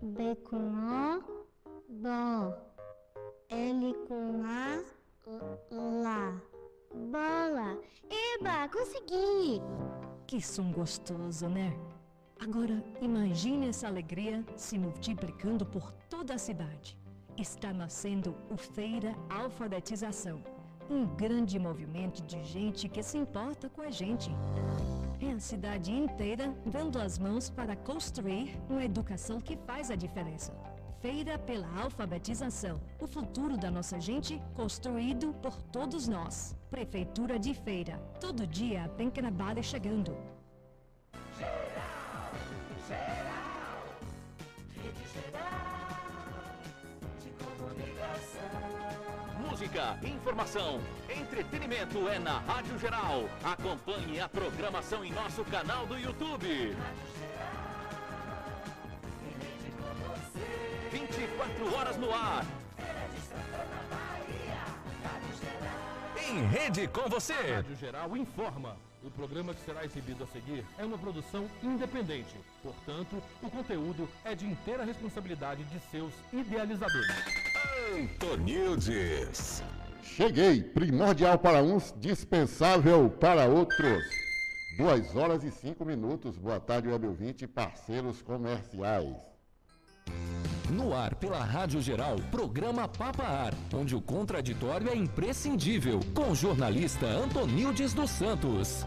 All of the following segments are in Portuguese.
B com O, bom. L com A, lá. Bola. Eba, consegui! Que som gostoso, né? Agora, imagine essa alegria se multiplicando por toda a cidade. Está nascendo o Feira Alfabetização, um grande movimento de gente que se importa com a gente. É a cidade inteira dando as mãos para construir uma educação que faz a diferença. Feira pela Alfabetização, o futuro da nossa gente construído por todos nós. Prefeitura de Feira, todo dia tem trabalho chegando. Geral, geral, rede geral de comunicação. Música, informação, entretenimento é na Rádio Geral. Acompanhe a programação em nosso canal do YouTube. Rádio Geral, em rede com você. 24 horas no ar. Feira de Santana, Bahia. Rádio Geral. Em rede com você. A Rádio Geral informa. O programa que será exibido a seguir é uma produção independente. Portanto, o conteúdo é de inteira responsabilidade de seus idealizadores. Antonildes. Cheguei, primordial para uns, dispensável para outros. 2 horas e 5 minutos. Boa tarde, web ouvinte e parceiros comerciais. No ar pela Rádio Geral, programa Papa Ar, onde o contraditório é imprescindível, com o jornalista Antonildes dos Santos.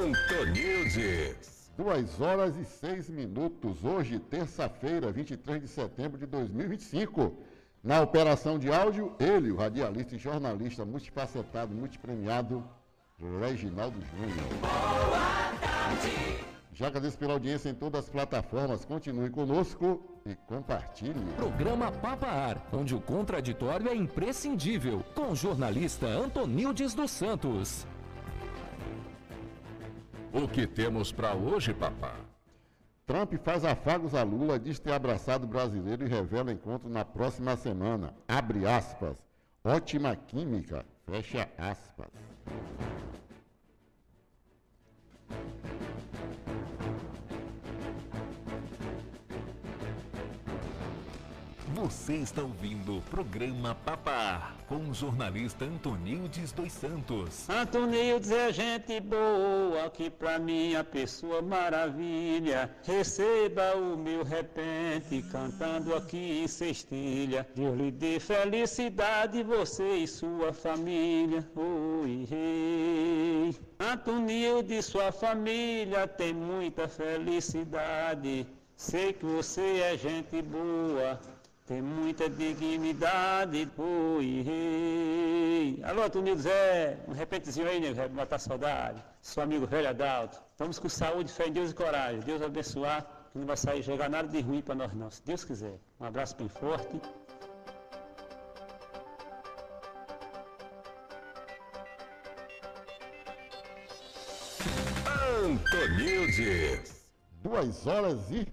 Antonildes. 2 horas e 6 minutos, hoje, terça-feira, 23 de setembro de 2025. Na operação de áudio, ele, o radialista e jornalista multifacetado, multipremiado, Reginaldo Júnior. Boa tarde. Já agradeço pela audiência em todas as plataformas. Continue conosco e compartilhe. Programa Papa Ar, onde o contraditório é imprescindível, com o jornalista Antonildes dos Santos. O que temos para hoje, papá? Trump faz afagos a Lula, diz ter abraçado o brasileiro e revela encontro na próxima semana. Abre aspas. Ótima química. Fecha aspas. Você está ouvindo o programa Papá, com o jornalista Antonildes dos Santos. Antonildes é gente boa, que pra mim a pessoa maravilha. Receba o meu repente, cantando aqui em cestilha. Deus lhe dê felicidade, você e sua família. Oi, rei. Antonildes e sua família tem muita felicidade. Sei que você é gente boa, tem muita dignidade, oi, rei. Alô, Antonildes, um repentezinho aí, nego, vai matar a saudade. Seu amigo velho Adalto. Vamos com saúde, fé em Deus e coragem. Deus abençoar, que não vai sair jogar nada de ruim para nós não, se Deus quiser. Um abraço bem forte. Antonildes. 2 horas e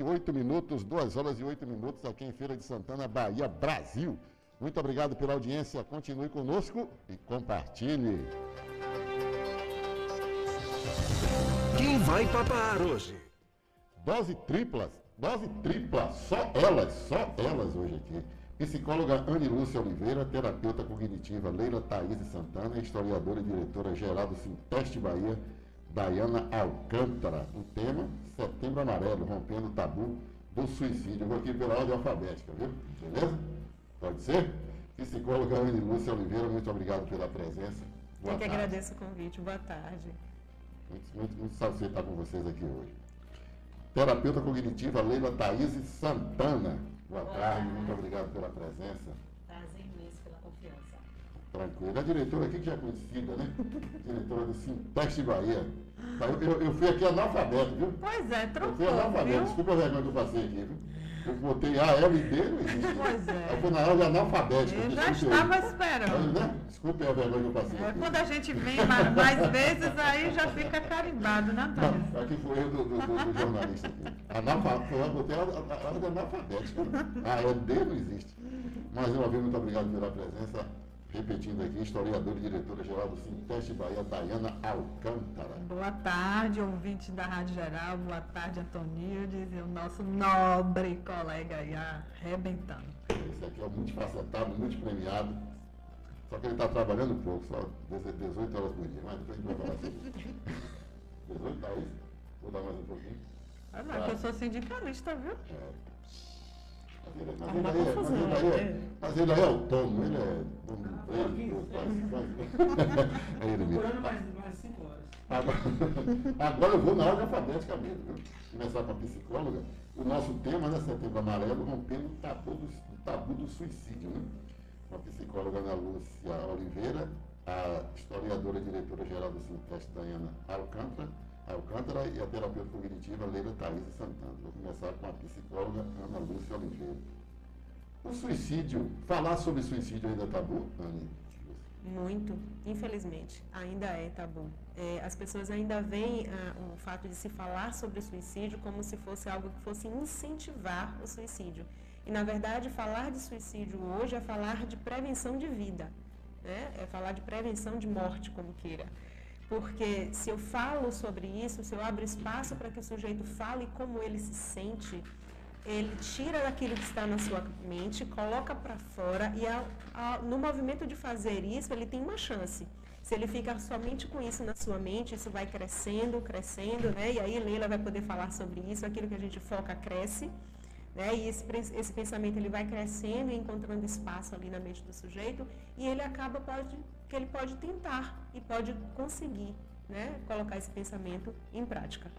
8 minutos, 2 horas e 8 minutos aqui em Feira de Santana, Bahia, Brasil. Muito obrigado pela audiência, continue conosco e compartilhe. Quem vai papar hoje? Dose tripla, só elas hoje aqui. Psicóloga Anne Lúcia Oliveira, terapeuta cognitiva Leila Thaís Santana, historiadora e diretora-geral do Sinteste Bahia, Dayana Alcântara. O tema, Setembro Amarelo, rompendo o tabu do suicídio. Eu vou aqui pela ordem alfabética, viu? Beleza? Pode ser? Psicóloga Anne Lúcia Oliveira, muito obrigado pela presença. Eu que agradeço o convite. Boa tarde. Muito satisfeito estar com vocês aqui hoje. Terapeuta cognitiva Leila Thaís Santana. Boa tarde, muito obrigado pela presença. Prazer imenso pela confiança. Tranquilo. A diretora aqui que já é conhecida, né? Diretora do Sinteste Bahia. Eu fui aqui analfabeto, viu? Pois é, Eu fui trocou, analfabeto. viu? Desculpa a vergonha que eu passei aqui, viu? Eu botei A, L e D, não existe. Pois é. Eu vou na aula de analfabética. Eu já desculpe aí. estava esperando. Né? Desculpe a vergonha que eu passei. aqui. Quando a gente vem mais vezes, aí já fica carimbado, né, Thales? Não, aqui foi eu do jornalista aqui. Eu botei a aula de analfabética. Né? A, L, D não existe. Mais uma vez, muito obrigado pela presença. Repetindo aqui, historiadora e diretora-geral do Sinteste Bahia, Daiana Alcântara. Boa tarde, ouvinte da Rádio Geral. Boa tarde, Antonildes e o nosso nobre colega aí, arrebentando. Esse aqui é o multifacetado, multipremiado. Só que ele está trabalhando pouco, só 18 horas por dia. Mas depois a gente vai falar sobre isso. 18, tá isso? Vou dar mais um pouquinho. Ah, não, que eu sou sindicalista, viu? Mas ele aí é autônomo, ele é dono do emprego, é ele mesmo. Mais 5 horas. Agora eu vou na ordem alfabética mesmo, viu? Começar com a psicóloga. O nosso tema, né, Setembro Amarelo, rompendo o tabu do suicídio, né? Com a psicóloga Ana Lúcia Oliveira, a historiadora e diretora-geral do Sinteste, Daiana Alcântara, e a terapeuta cognitiva Leila Thaís Santana. Vou começar com a psicóloga Ana Lúcia Oliveira. O suicídio, falar sobre suicídio ainda é tabu, Anny? Muito, infelizmente, ainda é tabu. As pessoas ainda veem o fato de se falar sobre suicídio como se fosse algo que fosse incentivar o suicídio. E, na verdade, falar de suicídio hoje é falar de prevenção de vida, né? É falar de prevenção de morte, como queira. Porque se eu falo sobre isso, se eu abro espaço para que o sujeito fale como ele se sente, ele tira daquilo que está na sua mente, coloca para fora e no movimento de fazer isso, ele tem uma chance. Se ele fica somente com isso na sua mente, isso vai crescendo, né? E aí Leila vai poder falar sobre isso, aquilo que a gente foca cresce, né? E esse pensamento ele vai crescendo e encontrando espaço ali na mente do sujeito e ele que ele pode tentar e pode conseguir, né? Colocar esse pensamento em prática.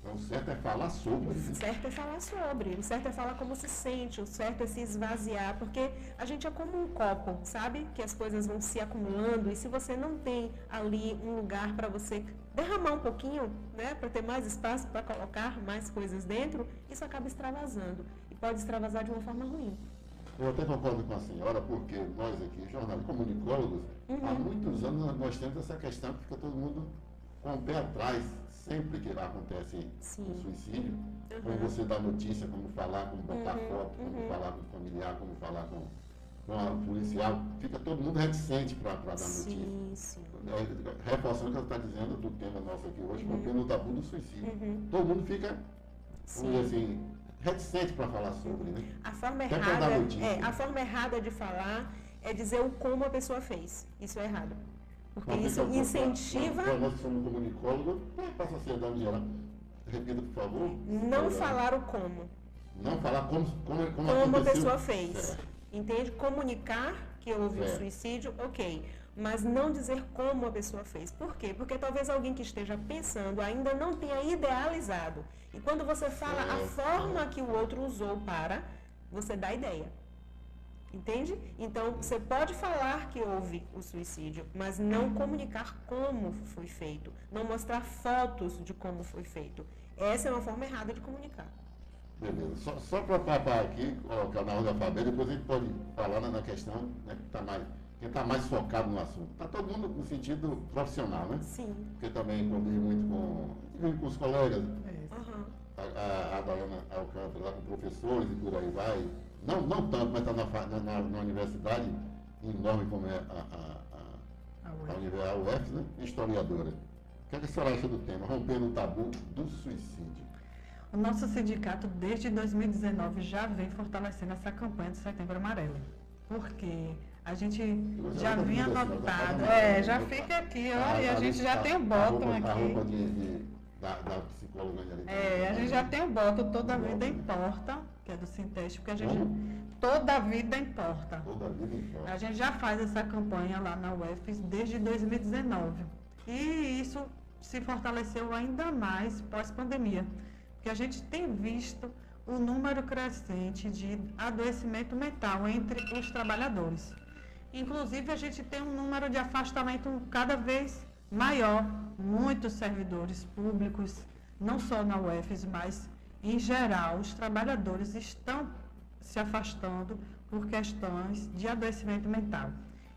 Então, o certo é falar sobre. O certo é falar sobre, o certo é falar como se sente, o certo é se esvaziar, porque a gente é como um copo, sabe? Que as coisas vão se acumulando e se você não tem ali um lugar para você derramar um pouquinho, né? Para ter mais espaço para colocar mais coisas dentro, isso acaba extravasando e pode extravasar de uma forma ruim. Eu até concordo com a senhora, porque nós aqui, jornalistas, comunicólogos, há muitos anos nós temos essa questão que fica todo mundo com o pé atrás. Sempre que acontece um suicídio, como você dá notícia, como falar, como botar foto, como falar com o familiar, como falar com a policial, fica todo mundo reticente para dar notícia. Reforçando o que você está dizendo do tema nosso aqui hoje, rompendo o tabu do suicídio. Todo mundo fica, vamos dizer assim, reticente para falar sobre, né? A forma errada de falar é dizer o como a pessoa fez. Isso é errado. Porque isso incentiva... Nós que somos comunicólogos, para a sociedade em geral. Repita, por favor. Não falar o como. Não falar como a pessoa fez. Certo. Entende? Comunicar que houve um suicídio, ok. Mas não dizer como a pessoa fez. Por quê? Porque talvez alguém que esteja pensando ainda não tenha idealizado. E quando você fala a forma que o outro usou você dá ideia. Entende? Então, você pode falar que houve o suicídio, mas não comunicar como foi feito, não mostrar fotos de como foi feito. Essa é uma forma errada de comunicar. Beleza. Só para papar aqui, colocar na ordem alfabética, depois a gente pode falar na questão, né, quem está mais focado no assunto. Está todo mundo no sentido profissional, né? Sim. Porque também convive muito com os colegas, a Daiana Alcântara lá com professores e por aí vai. Não tanto, mas está na universidade enorme como é a UF, né? Historiadora. O que a senhora acha do tema? Rompendo o tabu do suicídio. O nosso sindicato, desde 2019, já vem fortalecendo essa campanha do Setembro Amarelo. Porque a gente já vinha notado. Já fica aqui, ó, e a gente já tem o bottom aqui. A roupa da psicóloga. A gente já tem o bottom Toda Vida Importa, que é do Sinteste, porque a gente... Toda Vida Importa. Toda Vida Importa. A gente já faz essa campanha lá na UFES desde 2019. E isso se fortaleceu ainda mais pós-pandemia. Porque a gente tem visto o número crescente de adoecimento mental entre os trabalhadores. Inclusive, a gente tem um número de afastamento cada vez maior. Muitos servidores públicos, não só na UFES, mas em geral, os trabalhadores estão se afastando por questões de adoecimento mental.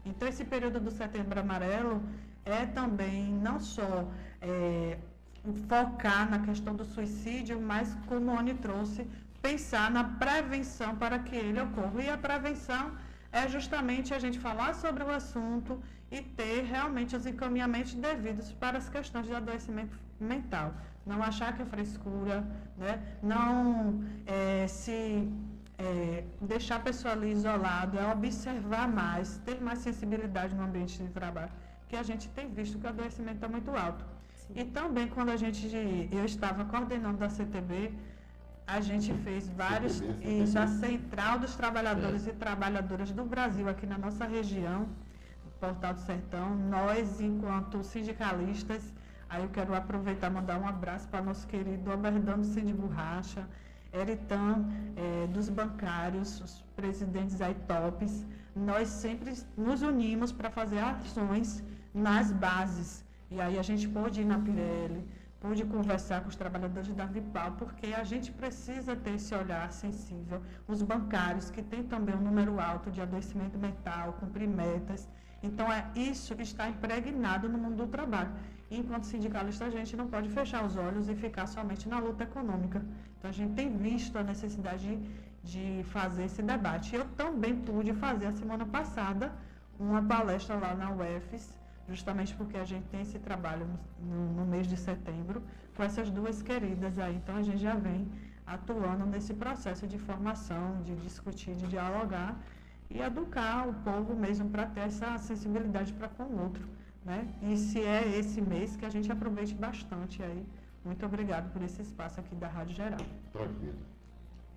Então, esse período do Setembro Amarelo é também não só focar na questão do suicídio, mas, como a Oni trouxe, pensar na prevenção para que ele ocorra. E a prevenção é justamente a gente falar sobre o assunto e ter realmente os encaminhamentos devidos para as questões de adoecimento mental. Não achar que é frescura, né? Não deixar a pessoa ali isolada, é observar mais, ter mais sensibilidade no ambiente de trabalho, que a gente tem visto que o adoecimento está muito alto. Sim. E também quando eu estava coordenando da CTB, a gente fez vários, isso, a Central dos Trabalhadores e Trabalhadoras do Brasil, aqui na nossa região, Portal do Sertão, nós, enquanto sindicalistas, aí eu quero aproveitar e mandar um abraço para nosso querido Oberdano Cid Borracha, Eritan, dos bancários, os presidentes aí tops, nós sempre nos unimos para fazer ações nas bases. E aí a gente pôde ir na Pirelli, pude conversar com os trabalhadores da Vipal, porque a gente precisa ter esse olhar sensível. Os bancários, que têm também um número alto de adoecimento mental, cumprir metas. Então, isso está impregnado no mundo do trabalho. E, enquanto sindicalista, a gente não pode fechar os olhos e ficar somente na luta econômica. Então, a gente tem visto a necessidade de fazer esse debate. Eu também pude fazer, a semana passada, uma palestra lá na UFES, justamente porque a gente tem esse trabalho no mês de setembro, com essas duas queridas aí. Então, a gente já vem atuando nesse processo de formação, de discutir, de dialogar e educar o povo mesmo para ter essa sensibilidade para com o outro, né? E se é esse mês, que a gente aproveite bastante aí. Muito obrigado por esse espaço aqui da Rádio Geral. Tranquilo.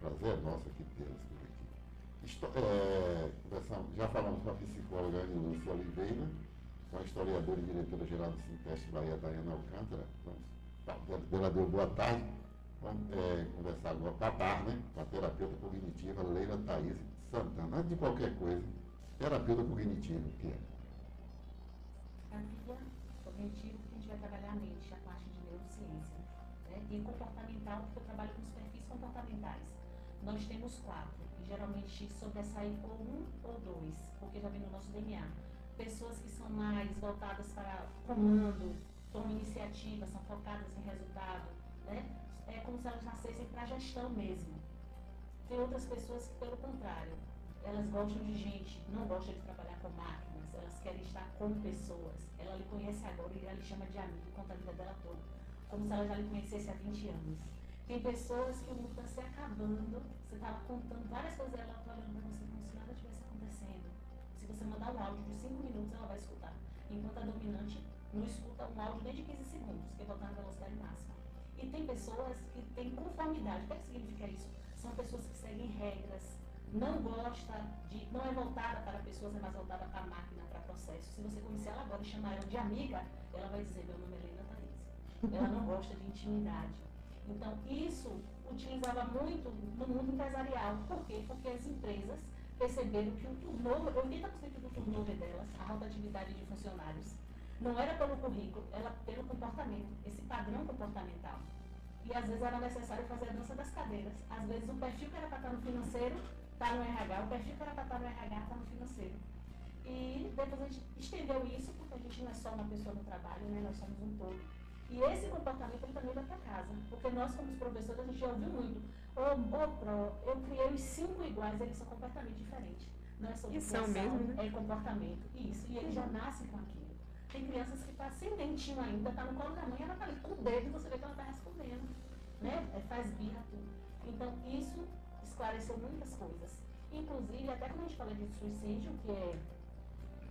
Prazer é nosso aqui tê-las por aqui. Já falamos com a psicóloga Ana Lúcia Oliveira, com a historiadora e diretora-geral do Sinteste Bahia, Daiane Alcântara. Ela deu boa tarde. Vamos conversar agora com a BAR, né? Com a terapeuta cognitiva Leila Thaís Santana. Antes de qualquer coisa, terapeuta cognitiva, o que é? Terapia cognitiva, que a gente vai trabalhar a mente, a parte de neurociência, né? E comportamental, porque eu trabalho com os perfis comportamentais. Nós temos 4, e geralmente sobressaem ou 1 ou 2, porque já vem no nosso DNA. Pessoas que são mais voltadas para comando, tomam iniciativa, são focadas em resultado, né? É como se elas nascessem para gestão mesmo. Tem outras pessoas que, pelo contrário, elas gostam de gente, não gostam de trabalhar com máquinas, elas querem estar com pessoas. Ela lhe conhece agora e ela lhe chama de amigo, conta a vida dela toda, como se ela já lhe conhecesse há 20 anos. Tem pessoas que o mundo está se acabando, você estava contando várias coisas, ela está olhando para você como se nada estivesse acontecendo. Se você mandar um áudio de 5 minutos, ela vai escutar. Enquanto a dominante não escuta um áudio nem de 15 segundos, que botar na velocidade máxima. E tem pessoas que têm conformidade. O que significa isso? São pessoas que seguem regras, não é voltada para pessoas, é mais voltada para a máquina, para processo. Se você conhecer ela agora e chamar ela de amiga, ela vai dizer, meu nome é Leila Thaís. Ela não gosta de intimidade. Então, isso utilizava muito no mundo empresarial. Por quê? Porque as empresas perceberam que o turnover, 80% do turnover delas, a rotatividade de funcionários, não era pelo currículo, era pelo comportamento, esse padrão comportamental. E às vezes era necessário fazer a dança das cadeiras. Às vezes o perfil que era para estar no financeiro está no RH, o perfil que era para estar no RH está no financeiro. E depois a gente estendeu isso, porque a gente não é só uma pessoa no trabalho, né? Nós somos um todo. E esse comportamento ele também vai para casa, porque nós como professores a gente já ouviu muito. Eu criei os 5 iguais, eles são completamente diferentes. Não é sobre são mesmo, né? É comportamento, isso. E eles já nascem com aquilo. Tem crianças que estão sem dentinho ainda, está no colo da mãe, ela está ali com o dedo e você vê que ela está respondendo, né? Faz birra, tudo. Então, isso esclareceu muitas coisas. Inclusive, até quando a gente fala de suicídio, que é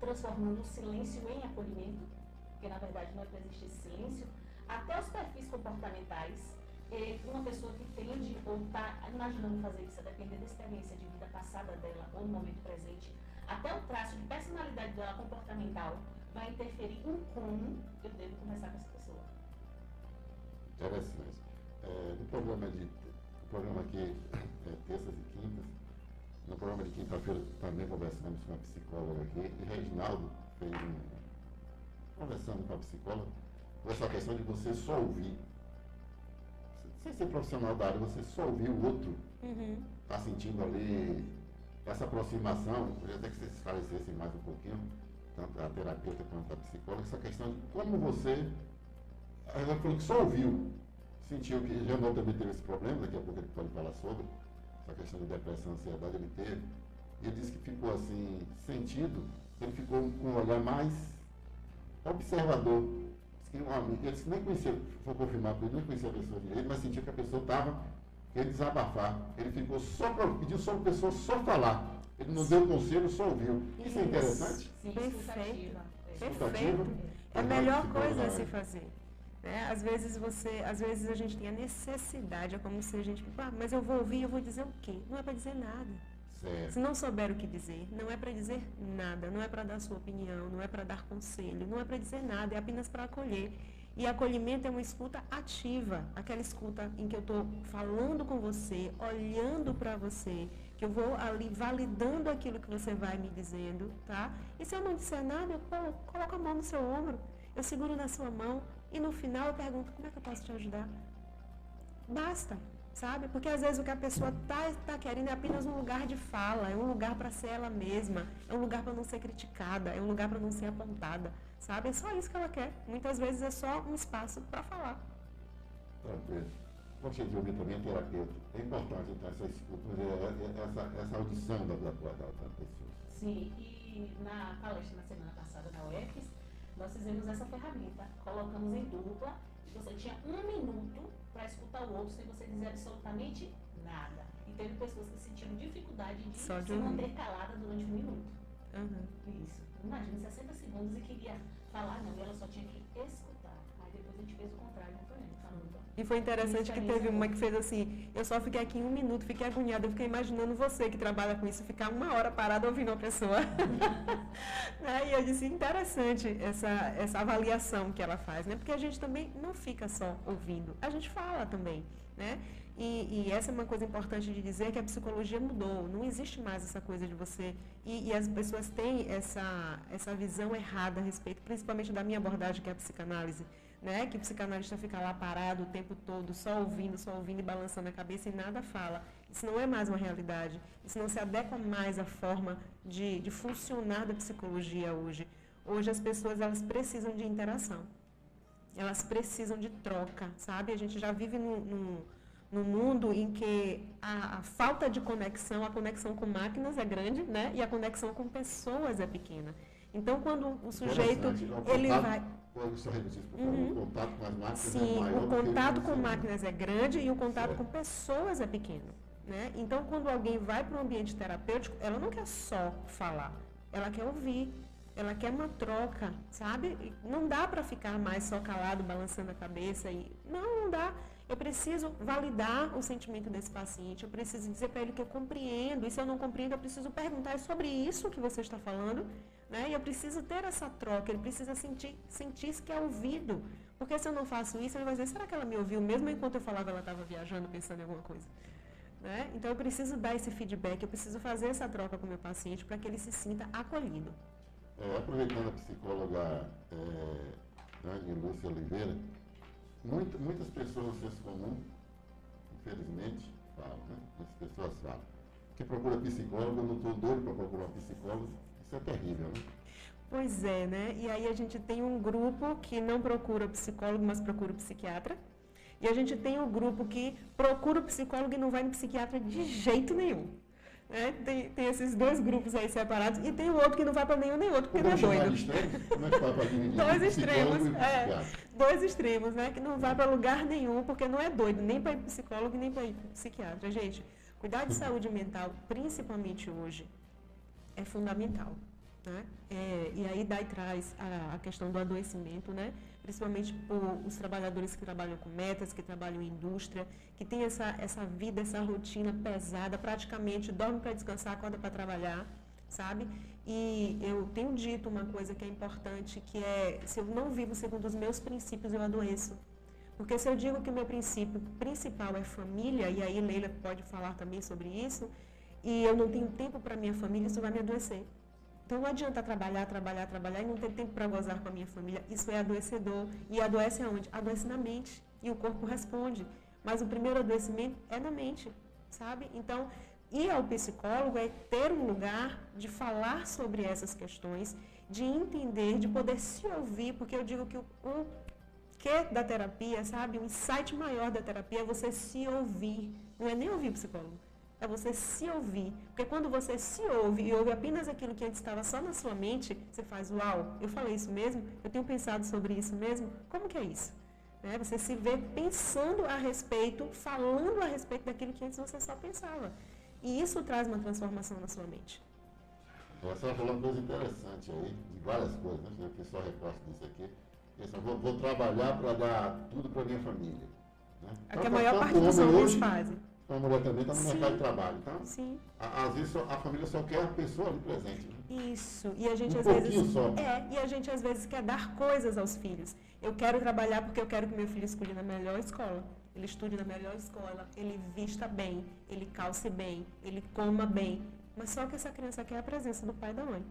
transformando o silêncio em acolhimento, porque na verdade não é para existir silêncio, até os perfis comportamentais, uma pessoa que tende ou está imaginando fazer isso, a depender da experiência de vida passada dela ou no momento presente, até o traço de personalidade dela comportamental, vai interferir em como eu devo conversar com essa pessoa. Interessante. No programa aqui é terças e quintas, no programa de quinta-feira também conversamos com a psicóloga aqui, e Reginaldo fez conversando com a psicóloga, com essa questão de você só ouvir. sem ser profissional da área, você só ouvir o outro, está sentindo ali essa aproximação, queria até que vocês esclarecessem mais um pouquinho, tanto a terapeuta quanto a psicóloga, essa questão de como você, ela falou que só ouviu, sentiu que Janot também teve esse problema, daqui a pouco ele pode falar sobre, essa questão de depressão, ansiedade, ele teve, e ele disse que ficou assim, sentido, ele ficou com um olhar mais observador. Ele disse que nem conhecia, foi confirmado que ele nem conhecia a pessoa direito, mas sentiu que a pessoa estava querendo desabafar. Ele ficou só para pediu só para a pessoa só falar. Ele não deu conselho, só ouviu. Isso é interessante? Sim, Perfeito. Escutativa. É a melhor coisa a se fazer. Né? Às vezes a gente tem a necessidade, é como se a gente, mas eu vou ouvir, eu vou dizer o quê? Não é para dizer nada. Certo. Se não souber o que dizer, não é para dizer nada, não é para dar sua opinião, não é para dar conselho, não é para dizer nada, é apenas para acolher. E acolhimento é uma escuta ativa, aquela escuta em que eu estou falando com você, olhando para você, que eu vou ali validando aquilo que você vai me dizendo, tá? E se eu não disser nada, eu coloco a mão no seu ombro, eu seguro na sua mão e no final eu pergunto, como é que eu posso te ajudar? Basta. Sabe? Porque às vezes o que a pessoa tá querendo é apenas um lugar de fala, é um lugar para ser ela mesma, é um lugar para não ser criticada, é um lugar para não ser apontada, sabe? É só isso que ela quer. Muitas vezes é só um espaço para falar. Tranquilo. Gostaria de ouvir também a terapeuta. É importante, então, essa escuta, essa audição da pessoa. Sim, e na palestra na semana passada na UFES, nós fizemos essa ferramenta, colocamos em dupla, você tinha 1 minuto para escutar o outro sem você dizer absolutamente nada. E teve pessoas que sentiram dificuldade de se manter calada durante 1 minuto. Isso. Imagina, 60 segundos e queria falar, não, e ela só tinha que escutar. Aí depois a gente fez o contrário, não foi nem falando. E foi interessante que teve uma que fez assim, eu só fiquei aqui 1 minuto, fiquei agoniada, eu fiquei imaginando você que trabalha com isso, ficar 1 hora parada ouvindo uma pessoa. E eu disse, interessante essa avaliação que ela faz, né? Porque a gente também não fica só ouvindo, a gente fala também, né? E essa é uma coisa importante de dizer, que a psicologia mudou, não existe mais essa coisa de você, e as pessoas têm essa visão errada a respeito, principalmente da minha abordagem, que é a psicanálise, né? Que o psicanalista fica lá parado o tempo todo, só ouvindo e balançando a cabeça e nada fala. Isso não é mais uma realidade, isso não se adequa mais à forma de funcionar da psicologia hoje. Hoje as pessoas, elas precisam de interação, elas precisam de troca, sabe? A gente já vive num mundo em que a falta de conexão, a conexão com máquinas é grande, né? E a conexão com pessoas é pequena. Então, quando o sujeito, ele vai... O contato com as máquinas Sim, é maior. O contato com máquinas é grande e o contato com pessoas é pequeno, né? Então, quando alguém vai para um ambiente terapêutico, ela não quer só falar, ela quer ouvir, ela quer uma troca, sabe? Não dá para ficar mais só calado, balançando a cabeça. Não dá. Eu preciso validar o sentimento desse paciente, eu preciso dizer para ele que eu compreendo, e se eu não compreendo, eu preciso perguntar sobre isso que você está falando, né? E eu preciso ter essa troca, ele precisa sentir que é ouvido, porque se eu não faço isso, ele vai dizer, será que ela me ouviu? Mesmo enquanto eu falava, ela estava viajando, pensando em alguma coisa. Né? Então, eu preciso dar esse feedback, eu preciso fazer essa troca com o meu paciente para que ele se sinta acolhido. Aproveitando a psicóloga Lúcia Oliveira, muitas pessoas no senso comum, infelizmente, falam, né? Muitas pessoas falam que procura psicólogo, eu não estou doido para procurar um psicólogo, isso é terrível, né? Pois é, né? E aí a gente tem um grupo que não procura psicólogo, mas procura psiquiatra. E a gente tem um grupo que procura o psicólogo e não vai no psiquiatra de jeito nenhum. Né? Tem esses 2 grupos aí separados e tem o outro que não vai para nenhum nem outro, porque não é doido. Como é que vai para dividir? 2 extremos, 2 extremos, né? Que não vai para lugar nenhum, porque não é doido, nem para ir psicólogo, nem para ir psiquiatra. Gente, cuidar de saúde mental, principalmente hoje, é fundamental. Né? E aí daí traz a questão do adoecimento, né? Principalmente os trabalhadores que trabalham com metas, que trabalham em indústria, que tem essa vida, essa rotina pesada, praticamente dorme para descansar, acorda para trabalhar, sabe? E eu tenho dito uma coisa que é importante, que é, se eu não vivo segundo os meus princípios, eu adoeço. Porque se eu digo que o meu princípio principal é família, e aí Leila pode falar também sobre isso, e eu não tenho tempo para minha família, isso vai me adoecer. Então, não adianta trabalhar e não ter tempo para gozar com a minha família. Isso é adoecedor. E adoece aonde? Adoece na mente. E o corpo responde. Mas o primeiro adoecimento é na mente, sabe? Então, ir ao psicólogo é ter um lugar de falar sobre essas questões, de entender, de poder se ouvir, porque eu digo que o que da terapia, sabe? O insight maior da terapia é você se ouvir. Não é nem ouvir o psicólogo, é você se ouvir. Porque quando você se ouve e ouve apenas aquilo que antes estava só na sua mente, você faz, uau, eu falei isso mesmo? Eu tenho pensado sobre isso mesmo? Como que é isso? Né? Você se vê pensando a respeito, falando a respeito daquilo que antes você só pensava. E isso traz uma transformação na sua mente. Você vai falar uma coisa interessante aí, de várias coisas, né? Eu fiz só recorte disso aqui. Vou trabalhar para dar tudo para a minha família. Né? É que a maior parte dos homens fazem. A mulher também está no mercado de trabalho. Então, sim. Às vezes a família só quer a pessoa ali presente. Né? Isso. E a gente às vezes. Só. E a gente às vezes quer dar coisas aos filhos. Eu quero trabalhar porque eu quero que meu filho escolha na melhor escola. Ele estude na melhor escola, ele vista bem, ele calce bem, ele coma bem. Mas só que essa criança quer a presença do pai e da mãe.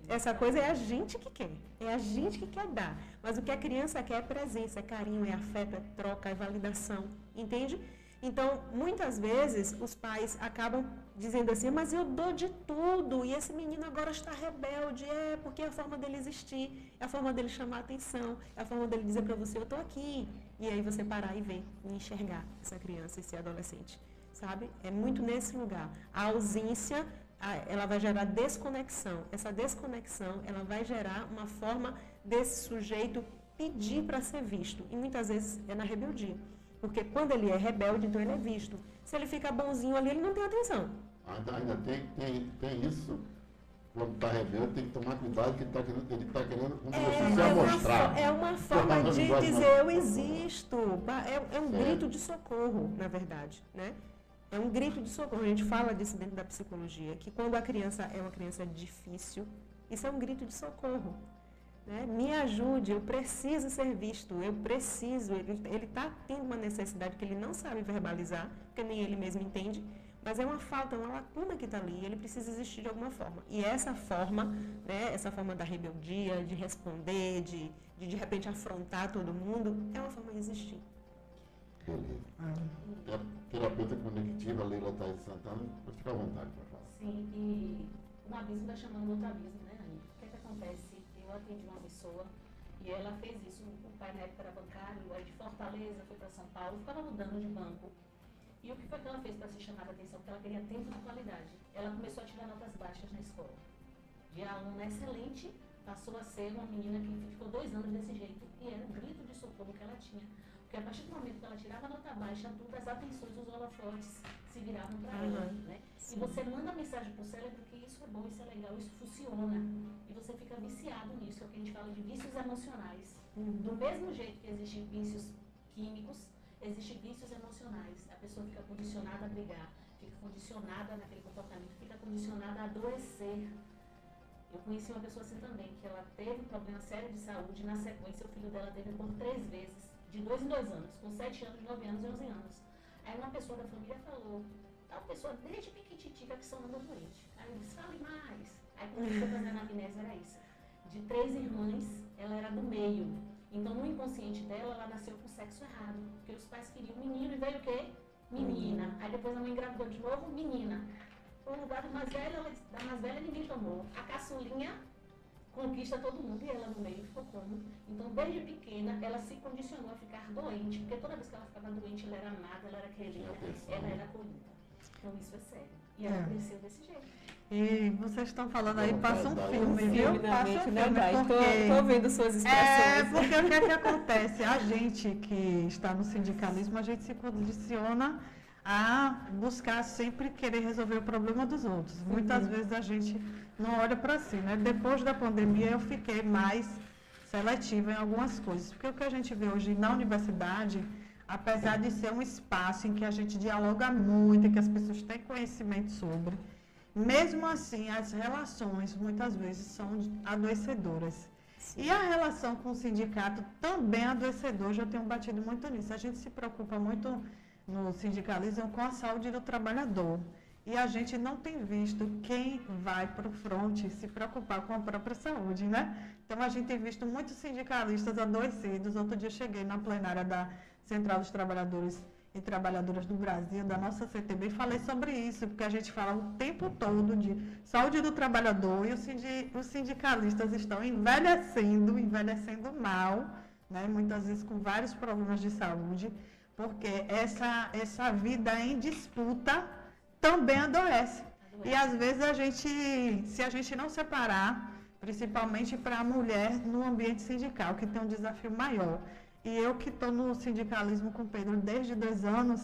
Essa coisa é a gente que quer, é a gente que quer dar. Mas o que a criança quer é presença, é carinho, é afeto, é troca, é validação, entende? Então, muitas vezes, os pais acabam dizendo assim, mas eu dou de tudo, e esse menino agora está rebelde, porque é a forma dele existir, é a forma dele chamar a atenção, é a forma dele dizer para você, eu estou aqui. E aí você parar e ver, e enxergar essa criança, esse adolescente, sabe? É muito nesse lugar. A ausência, ela vai gerar desconexão. Essa desconexão, ela vai gerar uma forma desse sujeito pedir para ser visto. E muitas vezes é na rebeldia. Porque quando ele é rebelde, então ele é visto. Se ele fica bonzinho ali, ele não tem atenção. Ainda tem isso. Quando está rebelde, tem que tomar cuidado, que ele está querendo se amostrar. É uma forma de dizer, eu existo. É um grito de socorro, na verdade, né? É um grito de socorro. A gente fala disso dentro da psicologia, que quando a criança é uma criança difícil, isso é um grito de socorro. Né? Me ajude, eu preciso ser visto, eu preciso. Ele está tendo uma necessidade que ele não sabe verbalizar, porque nem ele mesmo entende, mas é uma falta, uma lacuna que está ali, ele precisa existir de alguma forma. E essa forma, né, essa forma da rebeldia, de responder, de repente afrontar todo mundo, é uma forma de existir. Beleza. Terapeuta cognitiva, Leila Thaís Santana, pode ficar à vontade para falar. Sim, e um abismo vai chamando outro abismo, né, Anny? O que acontece? Eu atendi uma pessoa e ela fez isso, o pai na época era bancário, aí de Fortaleza, foi para São Paulo, ficava mudando de banco. E o que foi que ela fez para se chamar a atenção? Porque ela queria tempo de qualidade. Ela começou a tirar notas baixas na escola. De aluna excelente, passou a ser uma menina que ficou 2 anos desse jeito e era um grito de socorro que ela tinha. Porque a partir do momento que ela tirava nota baixa, tudo, as atenções, os holofotes se viravam para ela, né? E você manda mensagem para o cérebro que isso é bom, isso é legal, isso funciona. E você fica viciado nisso, é o que a gente fala de vícios emocionais. Do mesmo jeito que existem vícios químicos, existem vícios emocionais. A pessoa fica condicionada a brigar, fica condicionada naquele comportamento, fica condicionada a adoecer. Eu conheci uma pessoa assim também, que ela teve um problema sério de saúde, na sequência o filho dela teve por 3 vezes, de 2 em 2 anos, com 7 anos, 9 anos e 11 anos. Aí uma pessoa da família falou, tal pessoa desde piquititica que só anda doente. Aí eu disse, fale mais. Aí quando eu fui fazer a anamnese era isso. De 3 irmãs, ela era do meio. Então no inconsciente dela, ela nasceu com sexo errado. Porque os pais queriam menino e veio o quê? Menina. Aí depois a mãe engravidou de novo, menina. O lugar da mais velha ninguém tomou. A caçulinha conquista todo mundo e ela no meio ficou como? Então desde pequena ela se condicionou a ficar doente. Porque toda vez que ela ficava doente, ela era amada, ela era querida, ela era acolhida. Então isso é sério. E ela cresceu desse jeito. E vocês estão falando aí, passa um filme, viu? Passa um filme, Estou vendo suas expressões. Porque o que é que acontece? A gente que está no sindicalismo, a gente se condiciona a buscar sempre querer resolver o problema dos outros. Muitas vezes a gente não olha para si, né? Depois da pandemia eu fiquei mais seletiva em algumas coisas, porque o que a gente vê hoje na universidade, apesar de ser um espaço em que a gente dialoga muito, em que as pessoas têm conhecimento sobre, mesmo assim as relações muitas vezes são adoecedoras. Sim. E a relação com o sindicato também é adoecedora, já tenho batido muito nisso. A gente se preocupa muito no sindicalismo com a saúde do trabalhador. E a gente não tem visto quem vai para o fronte se preocupar com a própria saúde, né? Então a gente tem visto muitos sindicalistas adoecidos. Outro dia eu cheguei na plenária da Central dos Trabalhadores e Trabalhadoras do Brasil, da nossa CTB, falei sobre isso, porque a gente fala o tempo todo de saúde do trabalhador e os sindicalistas estão envelhecendo mal, né? Muitas vezes com vários problemas de saúde, porque essa vida em disputa também adoece. E às vezes se a gente não separar, principalmente para a mulher no ambiente sindical, que tem um desafio maior. E eu que estou no sindicalismo com o Pedro desde 2 anos,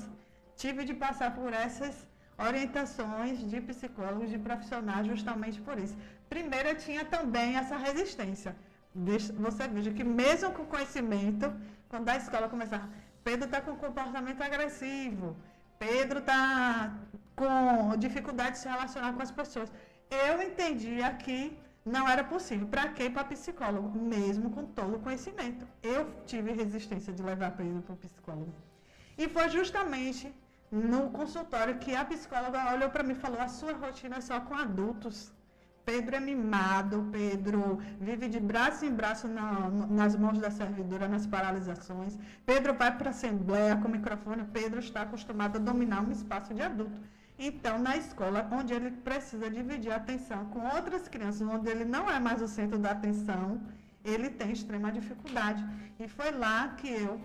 tive de passar por essas orientações de psicólogos, de profissionais, justamente por isso. Primeiro, eu tinha também essa resistência. Você veja que mesmo com conhecimento, quando a escola começava, Pedro está com comportamento agressivo, Pedro está com dificuldade de se relacionar com as pessoas. Eu entendia que não era possível. Para quê? Para psicólogo, mesmo com todo o conhecimento. Eu tive resistência de levar Pedro para o psicólogo. E foi justamente no consultório que a psicóloga olhou para mim e falou: a sua rotina é só com adultos. Pedro é mimado, Pedro vive de braço em braço nas mãos da servidora, nas paralisações. Pedro vai para a assembleia com o microfone, Pedro está acostumado a dominar um espaço de adulto. Então, na escola, onde ele precisa dividir a atenção com outras crianças, onde ele não é mais o centro da atenção, ele tem extrema dificuldade. E foi lá que eu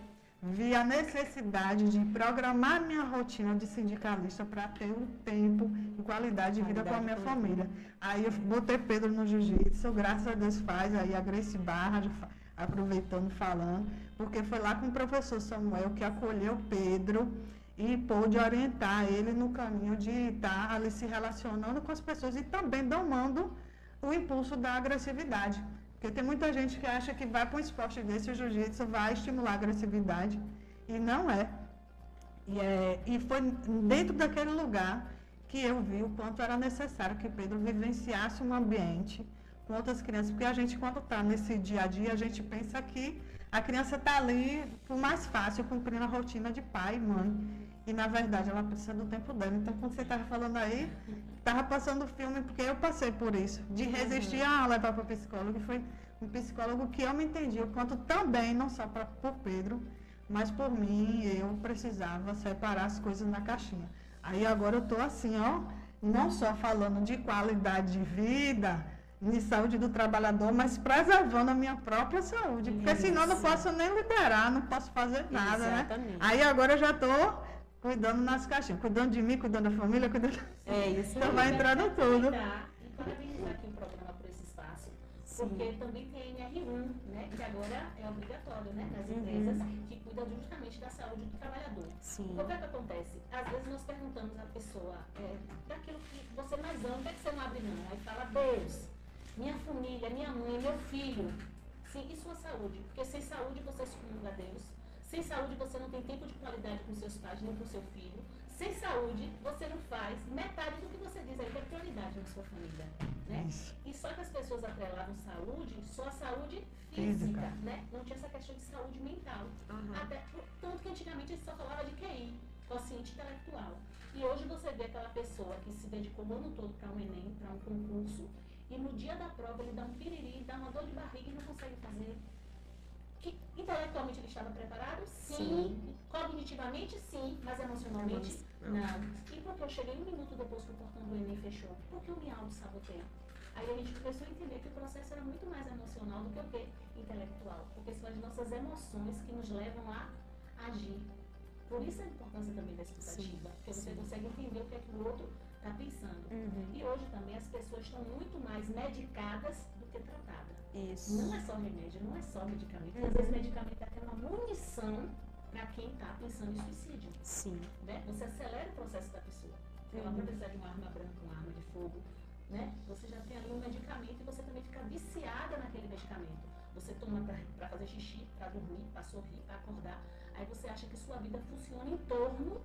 vi a necessidade de programar minha rotina de sindicalista para ter um tempo e qualidade de vida com a minha família. Aí eu botei Pedro no jiu-jitsu, graças a Deus faz, aí a Grace Barra, aproveitando, falando, porque foi lá com o professor Samuel que acolheu Pedro e pôde orientar ele no caminho de estar ali se relacionando com as pessoas e também domando o impulso da agressividade. Porque tem muita gente que acha que vai para um esporte desse, o jiu-jitsu vai estimular a agressividade, e não é. E foi dentro daquele lugar que eu vi o quanto era necessário que Pedro vivenciasse um ambiente com outras crianças, porque a gente, quando está nesse dia a dia, a gente pensa que a criança está ali por mais fácil, cumprindo a rotina de pai e mãe. E, na verdade, ela precisa do tempo dela. Então, quando você estava falando aí, estava passando o filme, porque eu passei por isso, de resistir a levar para o psicólogo. E foi um psicólogo que eu me entendi, o quanto também, não só por Pedro, mas por mim, eu precisava separar as coisas na caixinha. Aí, agora eu estou assim, ó, não só falando de qualidade de vida, de saúde do trabalhador, mas preservando a minha própria saúde. Porque senão eu não posso nem liderar, não posso fazer nada, né? Aí agora eu já estou cuidando nas caixinhas, cuidando de mim, cuidando da família, cuidando... Isso. Então vai entrando tudo. E parabenizar aqui o programa por esse espaço, porque também tem a NR1, né, que agora é obrigatório, né, nas empresas, que cuida justamente da saúde do trabalhador. Sim. O que é que acontece? Às vezes nós perguntamos à pessoa, daquilo que você mais ama, o que é que você não abre mão? Aí fala, Deus, minha família, minha mãe, meu filho. Sim, e sua saúde? Porque sem saúde você excomunga a Deus. Sem saúde você não tem tempo de qualidade com seus pais, nem com seu filho. Sem saúde você não faz metade do que você diz aí que é prioridade na sua família, né? E só que as pessoas atrelavam saúde, só a saúde física, né? Não tinha essa questão de saúde mental. Até, tanto que antigamente a gente só falava de QI, quociente intelectual. E hoje você vê aquela pessoa que se dedicou o ano todo para um Enem, para um concurso, e no dia da prova ele dá um piriri, dá uma dor de barriga e não consegue fazer. Que intelectualmente ele estava preparado? Sim. Cognitivamente, sim. Mas emocionalmente, não. E porque eu cheguei 1 minuto depois que o portão do Enem fechou? Porque eu me auto-sabotei. Aí a gente começou a entender que o processo era muito mais emocional do que o quê? Intelectual. Porque são as nossas emoções que nos levam a agir. Por isso a importância também da escutativa. Porque você consegue entender o que é que o outro está pensando. E hoje também as pessoas estão muito mais medicadas do que tratadas. Isso. Não é só remédio, não é só medicamento. Às vezes medicamento é até uma munição para quem está pensando em suicídio. Sim. Né? Você acelera o processo da pessoa. Ela vai precisar de uma arma branca, uma arma de fogo. Né? Você já tem ali um medicamento e você também fica viciada naquele medicamento. Você toma para fazer xixi, para dormir, para sorrir, para acordar. Aí você acha que sua vida funciona em torno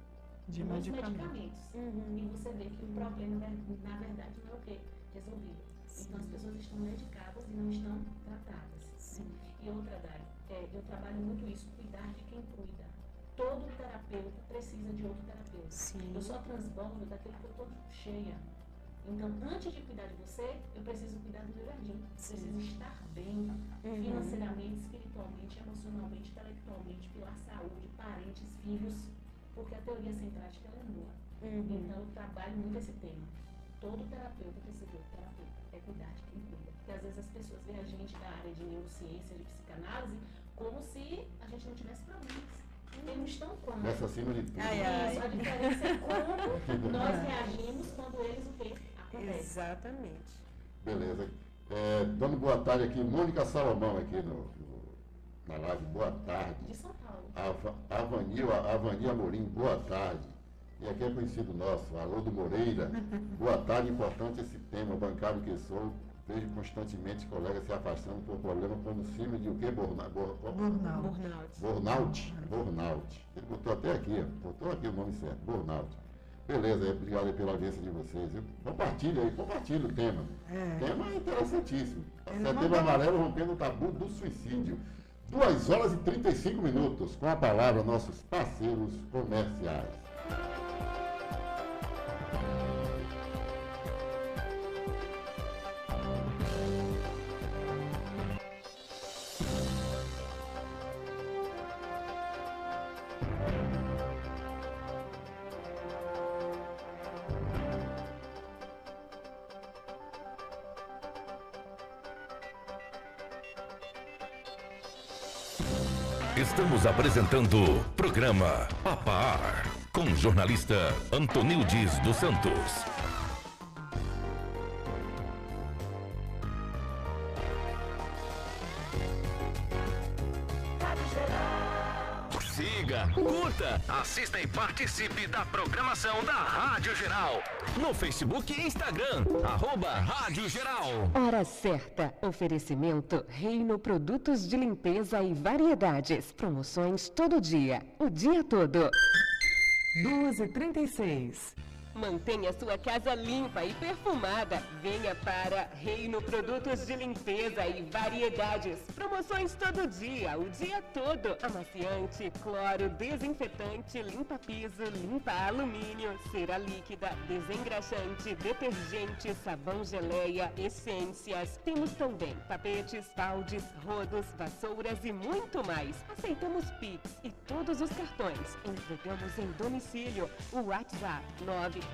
de medicamentos. E você vê que o problema, na verdade, não é o quê? Resolvido. Então as pessoas estão medicadas e não estão tratadas. E outra, Dari, eu trabalho muito isso, cuidar de quem cuida. Todo terapeuta precisa de outro terapeuta. Eu só transbordo daquilo que eu estou cheia. Então, antes de cuidar de você, eu preciso cuidar do meu jardim. Preciso estar bem, financeiramente, espiritualmente, emocionalmente, intelectualmente, pilar saúde, parentes, filhos. porque a teoria sem prática ela é nula. Então eu trabalho muito esse tema. Todo terapeuta precisa de outro terapeuta, é cuidar de quem cuida. Porque às vezes as pessoas veem a gente da área de neurociência, de psicanálise, como se a gente não tivesse problemas. Eles estão como? Nessa acima de tudo. Isso, a diferença é como nós reagimos quando eles o quê? Acontece. Exatamente. Beleza. Dando boa tarde aqui, Mônica Salomão aqui na live, boa tarde. De São Paulo. Avani Amorim, boa tarde. E aqui é conhecido nosso, Haroldo Moreira, boa tarde, importante esse tema, bancário que sou, vejo constantemente colegas se afastando por problemas como síndrome de o quê? Burnout. Ele botou até aqui, botou aqui o nome certo, burnout. Beleza, obrigado aí pela audiência de vocês. Compartilha o tema. O tema é interessantíssimo. Setembro Amarelo rompendo o tabu do suicídio. 2 horas e 35 minutos, com a palavra nossos parceiros comerciais. Estamos apresentando o programa Papar, com o jornalista Antonildes dos Santos. Siga, curta, assista e participe da programação da Rádio Geral. No Facebook e Instagram, @Rádio Geral. Hora certa. Oferecimento Reino Produtos de Limpeza e Variedades. Promoções todo dia. O dia todo. 2h36. Mantenha sua casa limpa e perfumada. Venha para Reino Produtos de Limpeza e Variedades. Promoções todo dia, o dia todo. Amaciante, cloro, desinfetante, limpa piso, limpa alumínio, cera líquida, desengraxante, detergente, sabão geleia, essências. Temos também tapetes, baldes, rodos, vassouras e muito mais. Aceitamos Pix e todos os cartões. Entregamos em domicílio. O WhatsApp 982520081.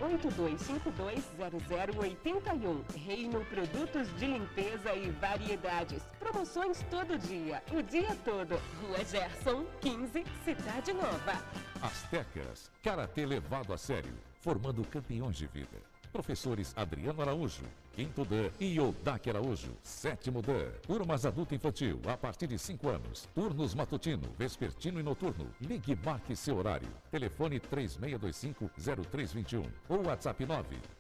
Reino Produtos de Limpeza e Variedades. Promoções todo dia, o dia todo. Rua Gerson, 15, Cidade Nova. Astecas, karatê levado a sério, formando campeões de vida. Professores Adriano Araújo, 5º Dan, e Yodak Araújo, 7º Dan. Turmas adulto infantil, a partir de 5 anos. Turnos matutino, vespertino e noturno. Ligue e marque seu horário. Telefone 3625-0321 ou WhatsApp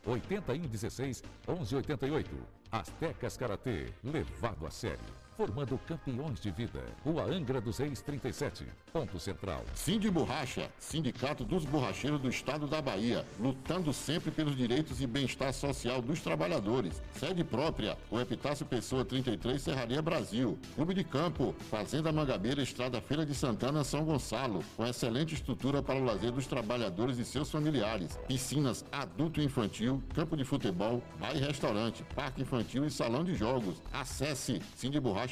9-8116-1188. Astecas Karatê, levado a sério. Formando campeões de vida. Rua Angra dos Reis 37, ponto central. Sindi Borracha, Sindicato dos Borracheiros do Estado da Bahia, lutando sempre pelos direitos e bem-estar social dos trabalhadores. Sede própria, o Epitácio Pessoa 33, Serraria Brasil. Clube de Campo, Fazenda Mangabeira, Estrada Feira de Santana, São Gonçalo, com excelente estrutura para o lazer dos trabalhadores e seus familiares. Piscinas adulto e infantil, campo de futebol, bar e restaurante, parque infantil e salão de jogos. Acesse sindiborracha.com.br.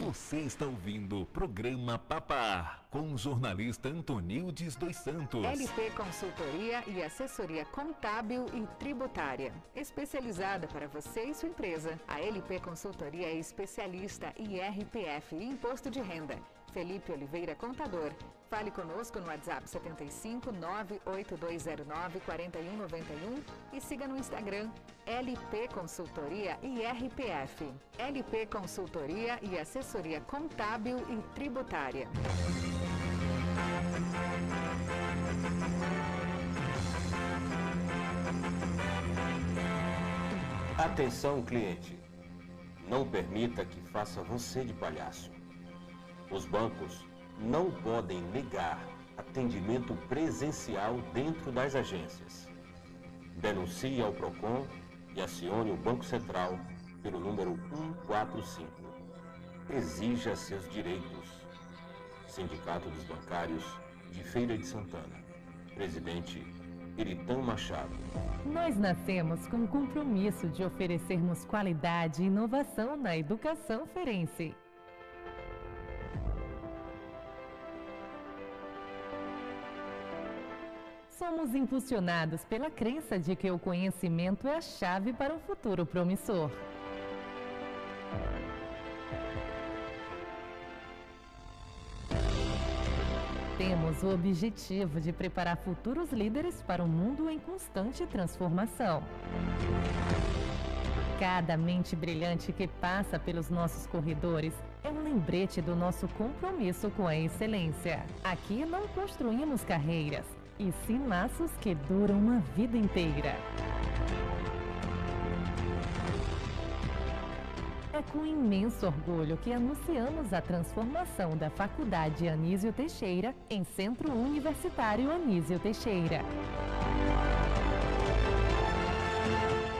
Você está ouvindo o programa Papá, com o jornalista Antonildes dos Santos. LP Consultoria e Assessoria Contábil e Tributária. Especializada para você e sua empresa. A LP Consultoria é especialista em RPF e Imposto de Renda. Felipe Oliveira, contador. Fale conosco no WhatsApp 75 98209 4191 e siga no Instagram LP Consultoria e RPF. LP Consultoria e Assessoria Contábil e Tributária. Atenção, cliente. Não permita que faça você de palhaço. Os bancos não podem negar atendimento presencial dentro das agências. Denuncie ao PROCON e acione o Banco Central pelo número 145. Exija seus direitos. Sindicato dos Bancários de Feira de Santana. Presidente Iritã Machado. Nós nascemos com o compromisso de oferecermos qualidade e inovação na educação feirense. Somos impulsionados pela crença de que o conhecimento é a chave para um futuro promissor. Temos o objetivo de preparar futuros líderes para um mundo em constante transformação. Cada mente brilhante que passa pelos nossos corredores é um lembrete do nosso compromisso com a excelência. Aqui não construímos carreiras, e sim laços que duram uma vida inteira. É com imenso orgulho que anunciamos a transformação da Faculdade Anísio Teixeira em Centro Universitário Anísio Teixeira.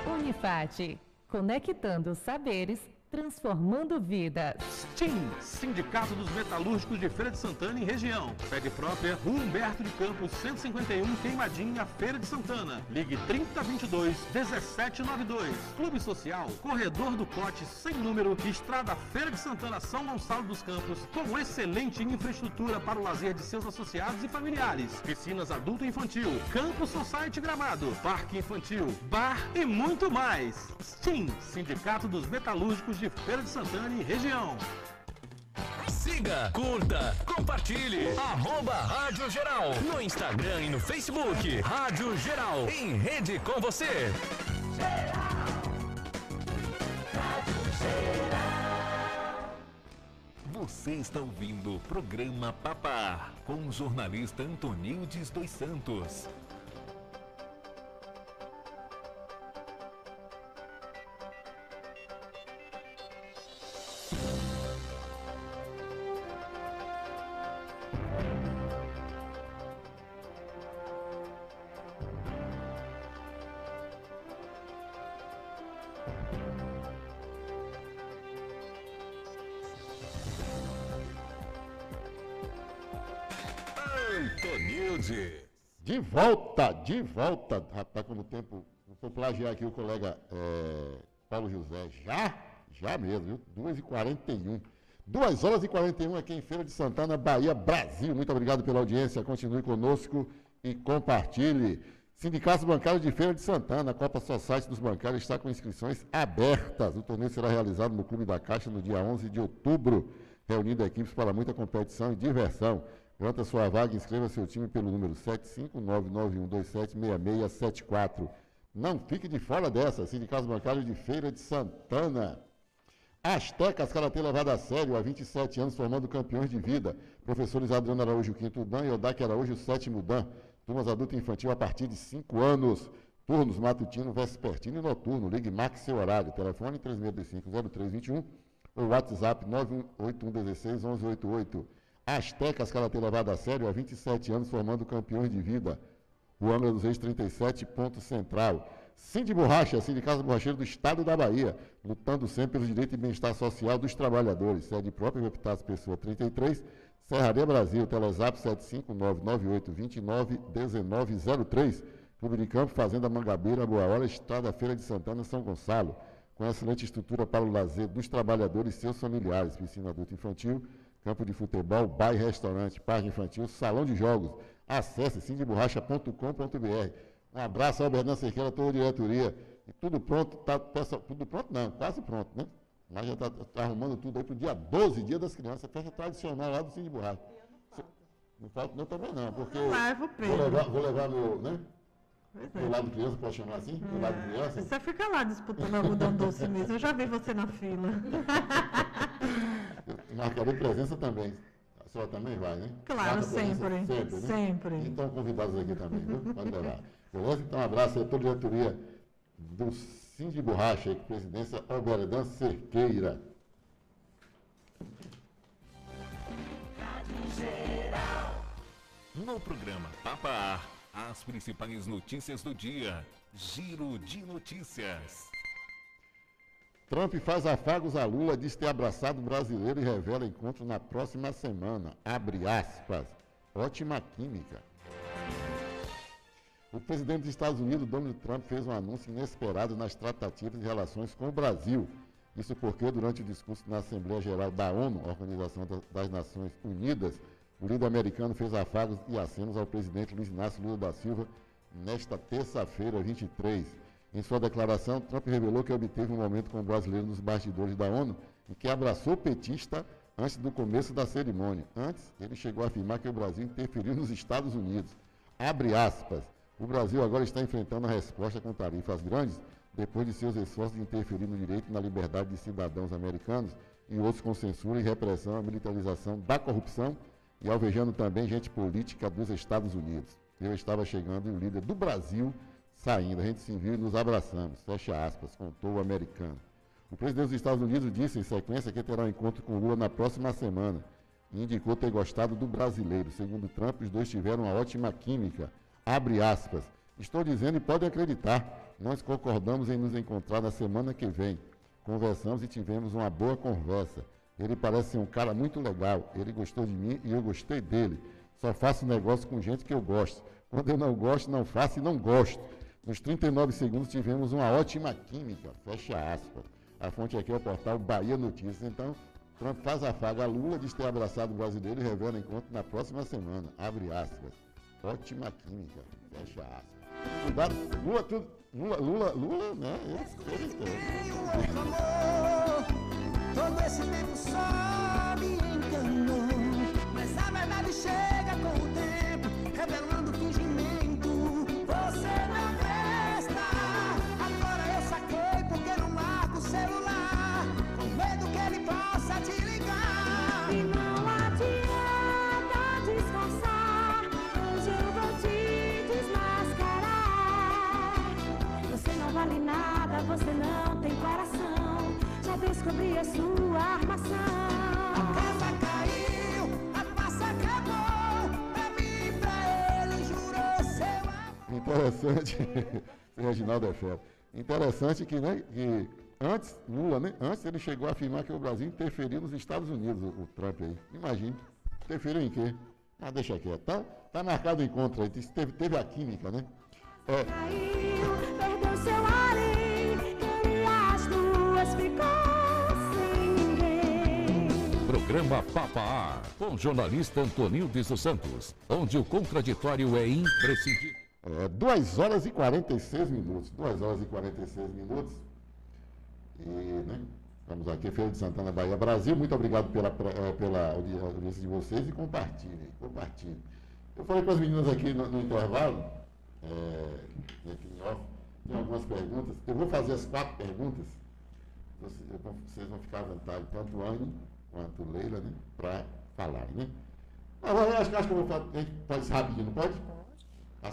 Unifate, conectando saberes, transformando vidas. STIM, Sindicato dos Metalúrgicos de Feira de Santana e região. Sede própria, Rua Humberto de Campos, 151, Queimadinha, Feira de Santana. Ligue 3022-1792. Clube Social, Corredor do Cote, sem número, Estrada Feira de Santana, São Gonçalo dos Campos, com excelente infraestrutura para o lazer de seus associados e familiares. Piscinas adulto e infantil, Campo Society Gramado, Parque Infantil, bar e muito mais. STIM, Sindicato dos Metalúrgicos de Feira de Santana e região. Siga, curta, compartilhe. @Rádio Geral. No Instagram e no Facebook. Rádio Geral. Em rede com você. Você está ouvindo o programa Papá com o jornalista Antonildes dos Santos. De volta, rapaz, como o tempo, vou plagiar aqui o colega Paulo José, já mesmo, viu? 2h41. 2h41 aqui em Feira de Santana, Bahia, Brasil. Muito obrigado pela audiência, continue conosco e compartilhe. Sindicatos Bancários de Feira de Santana, a Copa Society dos Bancários está com inscrições abertas. O torneio será realizado no Clube da Caixa no dia 11 de outubro, reunindo equipes para muita competição e diversão. Garanta sua vaga e inscreva seu time pelo número 75991276674. Não fique de fora dessa. Sindicatos Bancários de Feira de Santana. Astecas Karatê levado a sério há 27 anos, formando campeões de vida. Professores Adriano Araújo, 5º Dan, e Odaque Araújo, 7º Dan. Turmas adulto e infantil a partir de 5 anos. Turnos matutino, vespertino e noturno. Ligue, marque seu horário. Telefone 3625-0321 ou WhatsApp 981161188. Astecas Karatê levado a sério há 27 anos, formando campeões de vida. O Angra dos Reis 37, ponto central. Cindy Borracha, Sindicato Borracheiro do Estado da Bahia, lutando sempre pelo direito e bem-estar social dos trabalhadores. Sede própria, Epitácio Pessoa 33, Serraria Brasil, Telezap 75998291903. Clube de Campo, Fazenda Mangabeira, Boa Hora, Estrada Feira de Santana, São Gonçalo. Com excelente estrutura para o lazer dos trabalhadores e seus familiares. Piscina adulto infantil, campo de futebol, bar e restaurante, parque infantil, salão de jogos. Acesse cindyborracha.com.br. Um abraço ao Bernardo Cerqueira, toda a diretoria. E tudo pronto, tudo pronto não, quase pronto, né? Mas já está arrumando tudo aí para o dia 12, Dia das Crianças, festa tradicional lá do Cindy Borracha. Não falta não também não, porque vou levar meu, né? Meu lado criança, pode chamar assim? Meu lado criança. Você fica lá disputando algodão doce mesmo, eu já vi você na fila. Marcarei presença também. A senhora também vai, né? Claro, sempre. Sempre. Né? Então, convidados aqui também, viu? Pode levar. Beleza? Então, um abraço a toda a diretoria do Cindy Borracha, com presidência Alberedan Cerqueira. No programa Papá, as principais notícias do dia. Giro de notícias. Trump faz afagos a Lula, diz ter abraçado o brasileiro e revela encontro na próxima semana. Abre aspas. Ótima química. O presidente dos Estados Unidos, Donald Trump, fez um anúncio inesperado nas tratativas de relações com o Brasil. Isso porque, durante o discurso na Assembleia Geral da ONU, Organização das Nações Unidas, O líder americano fez afagos e acenos ao presidente Luiz Inácio Lula da Silva nesta terça-feira, 23. Em sua declaração, Trump revelou que obteve um momento com o brasileiro nos bastidores da ONU em que abraçou o petista antes do começo da cerimônia. Antes, ele chegou a afirmar que o Brasil interferiu nos Estados Unidos. Abre aspas. O Brasil agora está enfrentando a resposta com tarifas grandes depois de seus esforços de interferir no direito e na liberdade de cidadãos americanos e outros com censura e repressão à militarização da corrupção e alvejando também gente política dos Estados Unidos. Eu estava chegando e o líder do Brasil saindo. A gente se viu e nos abraçamos. Fecha aspas, contou o americano. O presidente dos Estados Unidos disse em sequência que terá um encontro com Lula na próxima semana e indicou ter gostado do brasileiro. Segundo Trump, os dois tiveram uma ótima química. Abre aspas. Estou dizendo e podem acreditar, nós concordamos em nos encontrar na semana que vem. Conversamos e tivemos uma boa conversa. Ele parece ser um cara muito legal. Ele gostou de mim e eu gostei dele. Só faço negócio com gente que eu gosto. Quando eu não gosto, não faço e não gosto. Nos 39 segundos tivemos uma ótima química. Fecha aspas. A fonte aqui é o portal Bahia Notícias. Então, Trump faz afago a Lula, diz ter abraçado o brasileiro e revela encontro na próxima semana. Abre aspas. Ótima química. Fecha aspas. Cuidado, Lula, né? Todo esse tempo só me enganou. Mas a verdade chega com o tempo, revelando fingimento. Você não presta. Agora eu saquei porque não largo o celular, com medo que ele possa te ligar. E não adianta disfarçar, hoje eu vou te desmascarar. Você não vale nada, você não tem coração. Já descobri a sua armação. A casa caiu, a passa acabou. Pra mim e pra ele jurou seu amor. Interessante, Reginaldo é fera. Interessante que, né, que antes, Lula, né, antes ele chegou a afirmar que o Brasil interferiu nos Estados Unidos, o Trump aí. Imagina, interferiu em quê? Ah, deixa quieto. Tá marcado o encontro aí, teve a química, né? Caiu, perdeu seu ar e as duas ficou sem ninguém. Programa Papa A, com o jornalista Antonildes dos Santos, onde o contraditório é imprescindível. 2 horas e 46 minutos. 2 horas e 46 minutos. E, né, vamos aqui, Feira de Santana, Bahia, Brasil. Muito obrigado pela audiência de vocês e compartilhem. Eu falei para as meninas aqui no intervalo, aqui em off, tem algumas perguntas. Eu vou fazer as 4 perguntas. Vocês vão ficar à vontade, tanto Anne quanto Leila, né, para falar, né? Agora, eu acho que eu vou fazer, a gente pode ser rapidinho, não pode?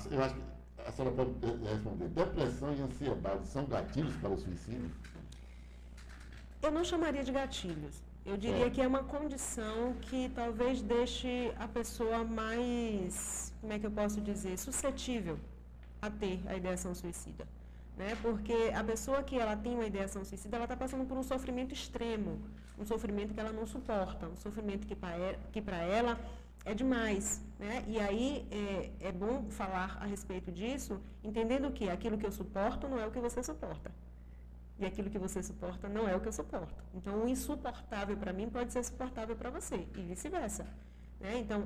Eu acho que a senhora pode responder. Depressão e ansiedade são gatilhos para o suicídio? Eu não chamaria de gatilhos. Eu diria que é uma condição que talvez deixe a pessoa mais, como é que eu posso dizer, suscetível a ter a ideação suicida. Né? Porque a pessoa que ela tem uma ideação suicida, ela está passando por um sofrimento extremo, um sofrimento que ela não suporta, um sofrimento que para ela é demais, né? E aí é bom falar a respeito disso, entendendo que aquilo que eu suporto não é o que você suporta. E aquilo que você suporta não é o que eu suporto. Então, o insuportável para mim pode ser suportável para você, e vice-versa. Né? Então,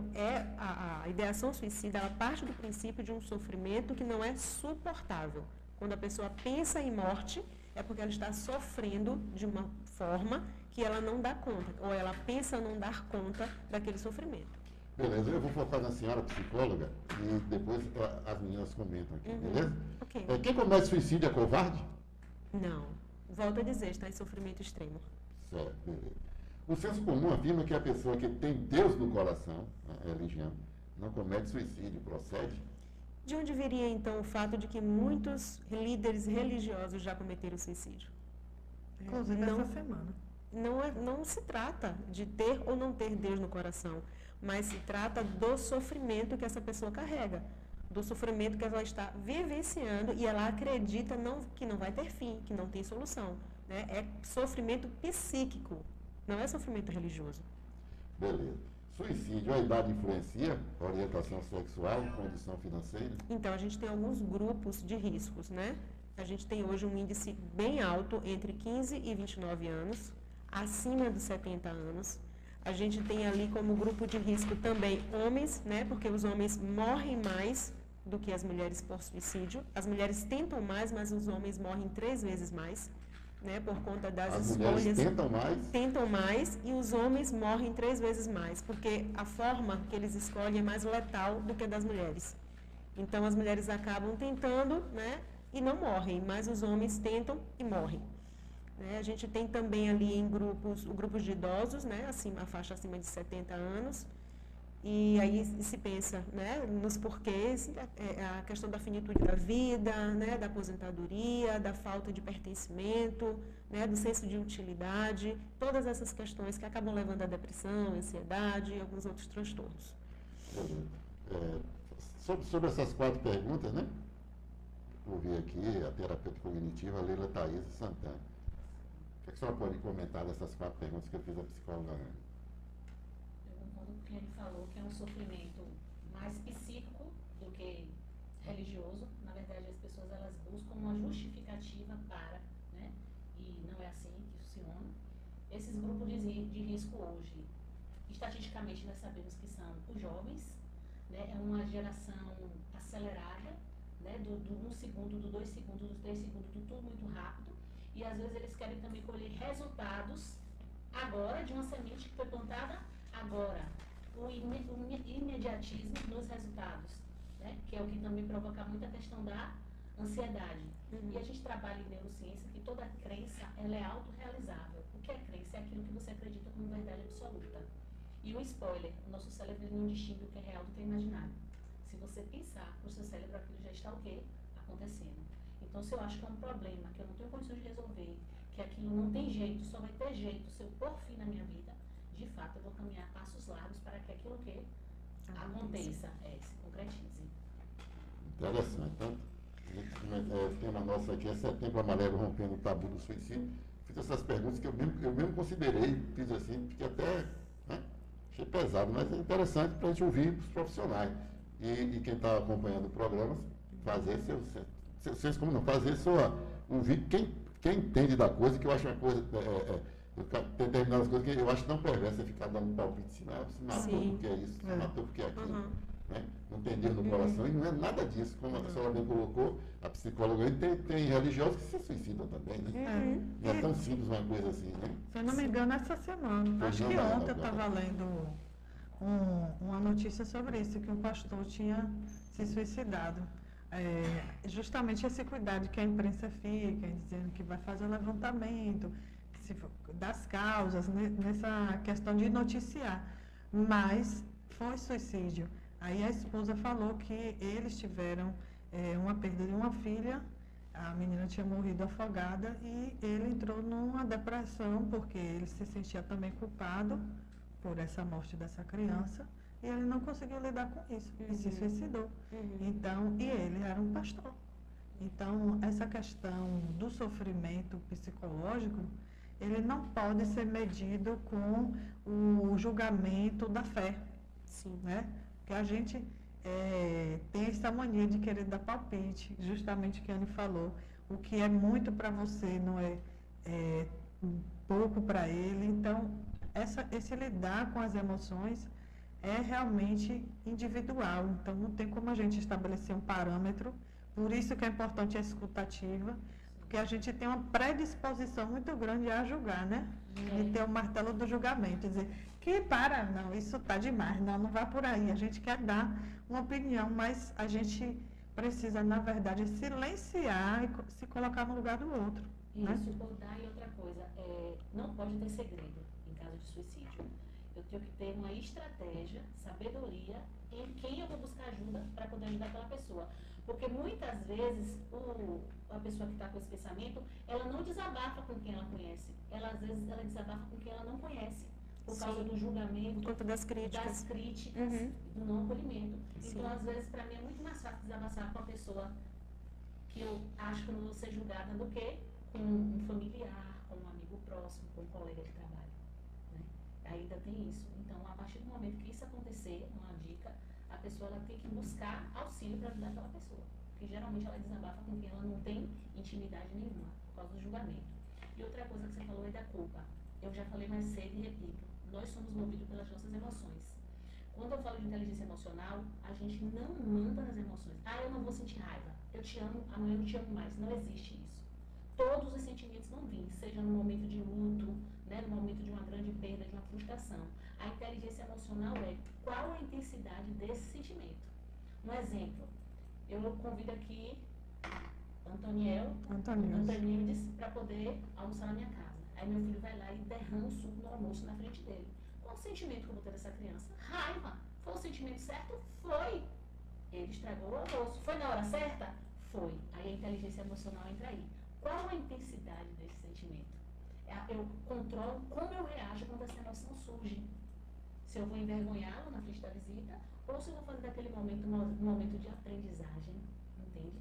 a ideação suicida, ela parte do princípio de um sofrimento que não é suportável. Quando a pessoa pensa em morte, é porque ela está sofrendo de uma forma que ela não dá conta, ou ela pensa não dar conta daquele sofrimento. Beleza, eu vou focar na senhora psicóloga e depois as meninas comentam aqui, beleza? Okay. Quem comete suicídio é covarde? Não. Volto a dizer, está em sofrimento extremo. Certo, beleza. O senso comum afirma que a pessoa que tem Deus no coração, a religião, não comete suicídio, procede? De onde viria, então, o fato de que muitos líderes religiosos já cometeram suicídio? Inclusive, essa semana. Não se trata de ter ou não ter Deus no coração, mas se trata do sofrimento que essa pessoa carrega, do sofrimento que ela está vivenciando e ela acredita que não vai ter fim, que não tem solução. Né? É sofrimento psíquico, não é sofrimento religioso. Beleza. Suicídio, a idade influencia? Orientação sexual, condição financeira? Então, a gente tem alguns grupos de riscos, né? A gente tem hoje um índice bem alto entre 15 e 29 anos, acima dos 70 anos. A gente tem ali como grupo de risco também homens, né? Porque os homens morrem mais do que as mulheres por suicídio. As mulheres tentam mais, mas os homens morrem 3 vezes mais, né? Por conta das escolhas. Mulheres tentam mais? Tentam mais e os homens morrem 3 vezes mais, porque a forma que eles escolhem é mais letal do que a das mulheres. Então, as mulheres acabam tentando, né? E não morrem, mas os homens tentam e morrem. A gente tem também ali em grupos de idosos, né, a faixa acima de 70 anos, e aí se pensa, né, nos porquês, a questão da finitude da vida, né, da aposentadoria, da falta de pertencimento, né, do senso de utilidade, todas essas questões que acabam levando à depressão, ansiedade e alguns outros transtornos. Sobre essas 4 perguntas, né, eu vi aqui a terapeuta cognitiva Leila Thaís Santana. O que a senhora pode comentar dessas 4 perguntas que eu fiz à psicóloga Ana? Eu concordo com o que ele falou, que é um sofrimento mais psíquico do que religioso. Na verdade, as pessoas elas buscam uma justificativa para, né? E não é assim que funciona. Esses grupos de risco hoje, estatisticamente nós sabemos que são os jovens, né? É uma geração acelerada, né? Do 1 segundo, do 2 segundos, do 3 segundos, do tudo muito rápido. E às vezes eles querem também colher resultados agora de uma semente que foi plantada agora. O imediatismo nos resultados, né? Que é o que também provoca muita questão da ansiedade. E a gente trabalha em neurociência que toda crença ela é autorrealizável. O que é crença? É aquilo que você acredita como verdade absoluta. E um spoiler, o nosso cérebro não distingue o que é real do que é imaginário. Se você pensar para o seu cérebro, aquilo já está o quê? Acontecendo. Então, se eu acho que é um problema, que eu não tenho condições de resolver, que aquilo não tem jeito, só vai ter jeito se eu pôr fim na minha vida, de fato, eu vou caminhar passos largos para que aquilo que aconteça, se concretize. Interessante. Então, o tema nosso aqui é Setembro Amarelo, rompendo o tabu do suicídio. Fiz essas perguntas que eu mesmo considerei, fiz assim, porque até achei pesado, mas é interessante para a gente ouvir os profissionais. E quem está acompanhando o programa, fazer ouvir quem entende da coisa, que eu acho uma coisa, tem determinadas coisas que eu acho tão perversa, ficar dando palpite, se matou porque é isso, se matou porque é aquilo, né? Não tem Deus no coração, e não é nada disso, como a senhora bem colocou, a psicóloga tem religiosos que se suicidam também, né? Não é tão simples uma coisa assim, né? Se eu não me engano, essa semana, acho que ontem eu estava lendo uma notícia sobre isso, que um pastor tinha se suicidado. Justamente esse cuidado que a imprensa fica, dizendo que vai fazer o levantamento das causas, nessa questão de noticiar. Mas foi suicídio. Aí a esposa falou que eles tiveram uma perda de uma filha, a menina tinha morrido afogada e ele entrou numa depressão porque ele se sentia também culpado por essa morte dessa criança. E ele não conseguiu lidar com isso, e se suicidou. Então, e ele era um pastor. Então, essa questão do sofrimento psicológico, ele não pode ser medido com o julgamento da fé. Sim. Né? Porque a gente tem essa mania de querer dar palpite, justamente o que a Anne falou. O que é muito para você não é pouco para ele. Então, esse lidar com as emoções é realmente individual, então não tem como a gente estabelecer um parâmetro, por isso que é importante a escutativa, porque a gente tem uma predisposição muito grande a julgar, né? E ter o martelo do julgamento, dizer, não, isso está demais, não vai por aí, a gente quer dar uma opinião, mas a gente precisa, na verdade, silenciar e se colocar no lugar do outro. Isso, dar e outra coisa, não pode ter segredo em caso de suicídio. Eu tenho que ter uma estratégia, sabedoria em quem eu vou buscar ajuda para poder ajudar aquela pessoa. Porque muitas vezes a pessoa que está com esse pensamento, ela não desabafa com quem ela conhece. Às vezes ela desabafa com quem ela não conhece. Por causa do julgamento, por conta das críticas, do não acolhimento. Então, às vezes, para mim é muito mais fácil desabafar com a pessoa que eu acho que eu não vou ser julgada do que com um familiar, com um amigo próximo, com um colega de trabalho. Ainda tem isso. Então, a partir do momento que isso acontecer, uma dica, a pessoa ela tem que buscar auxílio para ajudar aquela pessoa. Porque geralmente ela desabafa com quem ela não tem intimidade nenhuma, por causa do julgamento. E outra coisa que você falou é da culpa. Eu já falei mais cedo e repito. nós somos movidos pelas nossas emoções. Quando eu falo de inteligência emocional, a gente não manda nas emoções. Ah, eu não vou sentir raiva. Eu te amo, amanhã eu não te amo mais. Não existe isso. Todos os sentimentos vão vir, seja no momento de luto, né, no momento de uma grande perda, de uma frustração. A inteligência emocional é qual a intensidade desse sentimento. Um exemplo, eu convido aqui Antoniel para poder almoçar na minha casa. Aí meu filho vai lá e derrama o suco no almoço na frente dele. Qual o sentimento que eu vou ter dessa criança? Raiva. Foi o sentimento certo? Foi. Ele estragou o almoço. Foi na hora certa? Foi. Aí a inteligência emocional entra aí. Qual a intensidade desse sentimento? Eu controlo como eu reajo quando essa emoção surge. Se eu vou envergonhá-lo na frente da visita, ou se eu vou fazer daquele momento um momento de aprendizagem, entende?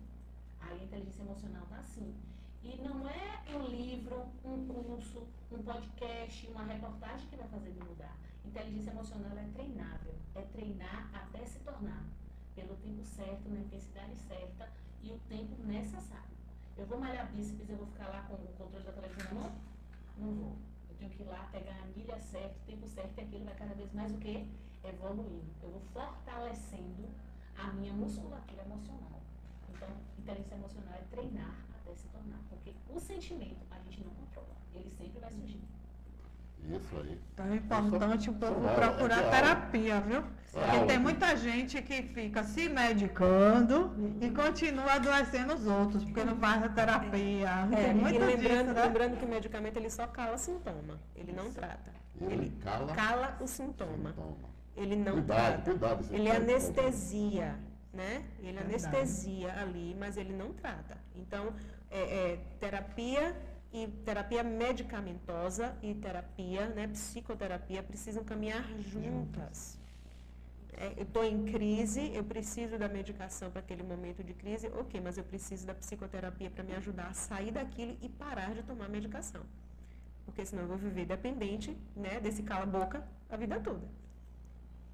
Aí a inteligência emocional está assim. E não é um livro, um curso, um podcast, uma reportagem que vai fazer me mudar. Inteligência emocional é treinável, é treinar até se tornar, pelo tempo certo, na intensidade certa e o tempo necessário. Eu vou malhar bíceps, eu vou ficar lá com o controle da televisão na mão? Não vou. Eu tenho que ir lá, pegar a milha certa, o tempo certo, e aquilo vai cada vez mais o quê? Evoluindo. Eu vou fortalecendo a minha musculatura emocional. Então, inteligência emocional é treinar até se tornar. Porque o sentimento a gente não controla. Ele sempre vai surgir. Isso aí. Então é importante o povo procurar terapia, viu? Porque tem muita gente que fica se medicando e continua adoecendo os outros, porque não faz a terapia. Tem muito disso, né? Lembrando que o medicamento ele só cala sintoma, ele não trata. Ele cala o sintoma. Ele não trata. Ele anestesia, né? Ele anestesia ali, mas ele não trata. Então, terapia e terapia medicamentosa e terapia, né, psicoterapia, precisam caminhar juntas. Eu estou em crise, eu preciso da medicação para aquele momento de crise, ok, mas eu preciso da psicoterapia para me ajudar a sair daquilo e parar de tomar medicação. Porque senão eu vou viver dependente, né, desse cala-boca a vida toda.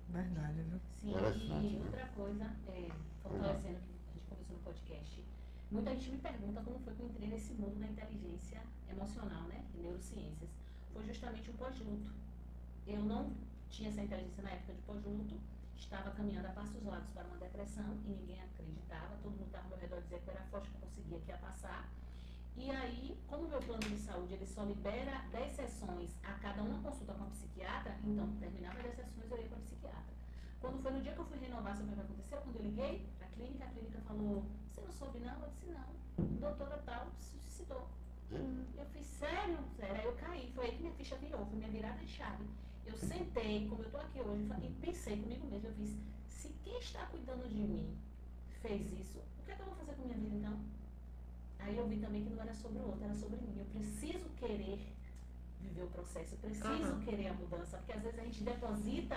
Verdade, viu? Sim, e outra coisa, fortalecendo o que a gente conversou no podcast, muita gente me pergunta como foi que eu entrei nesse mundo da inteligência emocional, né, e neurociências. Foi justamente um pós-luto. Eu não tinha essa inteligência na época de pós-luto, estava caminhando a passos largos para uma depressão e ninguém acreditava, todo mundo estava ao meu redor dizendo que eu era forte, que eu conseguia, que ia passar. E aí, como o meu plano de saúde ele só libera 10 sessões a cada uma consulta com a psiquiatra, então terminava 10 sessões eu ia para a psiquiatra. Quando foi no dia que eu fui renovar sobre o que aconteceu, quando eu liguei para a clínica falou, você não soube não? Eu disse não, doutora tal se suicidou. Eu fiz, sério? Aí eu caí, foi aí que minha ficha virou, foi minha virada de chave. Eu sentei, como eu estou aqui hoje, e pensei comigo mesmo, eu fiz, se quem está cuidando de mim fez isso, o que é que eu vou fazer com minha vida então? Aí eu vi também que não era sobre o outro, era sobre mim. Eu preciso querer viver o processo, eu preciso querer a mudança, porque às vezes a gente deposita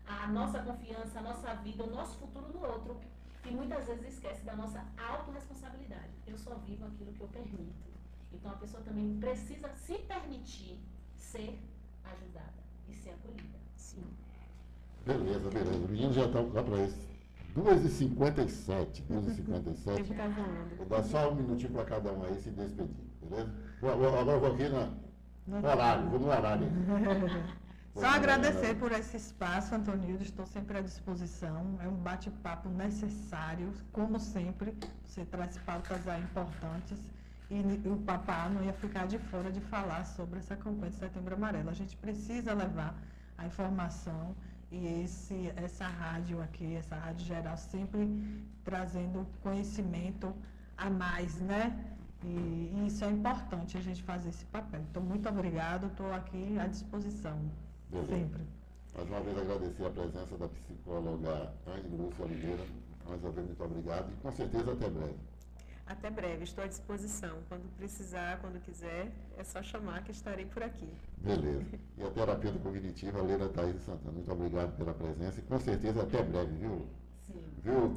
a nossa confiança, a nossa vida, o nosso futuro no outro, e muitas vezes esquece da nossa autorresponsabilidade. Eu só vivo aquilo que eu permito. Então a pessoa também precisa se permitir ser ajudada e ser acolhida. Sim. Beleza. O menino já está para isso. 2h57. Vou dar só um minutinho para cada um aí se despedir, beleza? Agora eu vou aqui no horário. Só agradecer por esse espaço, Antonildo, estou sempre à disposição. É um bate-papo necessário, como sempre. Você traz pautas aí importantes e o Papá não ia ficar de fora de falar sobre essa campanha de Setembro Amarelo. A gente precisa levar a informação e essa rádio aqui, essa Rádio Geral, sempre trazendo conhecimento a mais, né? E isso é importante, a gente fazer esse papel. Então, muito obrigado, estou aqui à disposição. Beleza. Sempre. Mais uma vez agradecer a presença da psicóloga Ângela Lúcia Oliveira. Mais uma vez, muito obrigado e com certeza até breve. Até breve, estou à disposição. Quando precisar, quando quiser, é só chamar que estarei por aqui. Beleza. E a terapeuta cognitiva, Leila Thaís Santana. Muito obrigado pela presença e com certeza até breve, viu? Sim. Viu?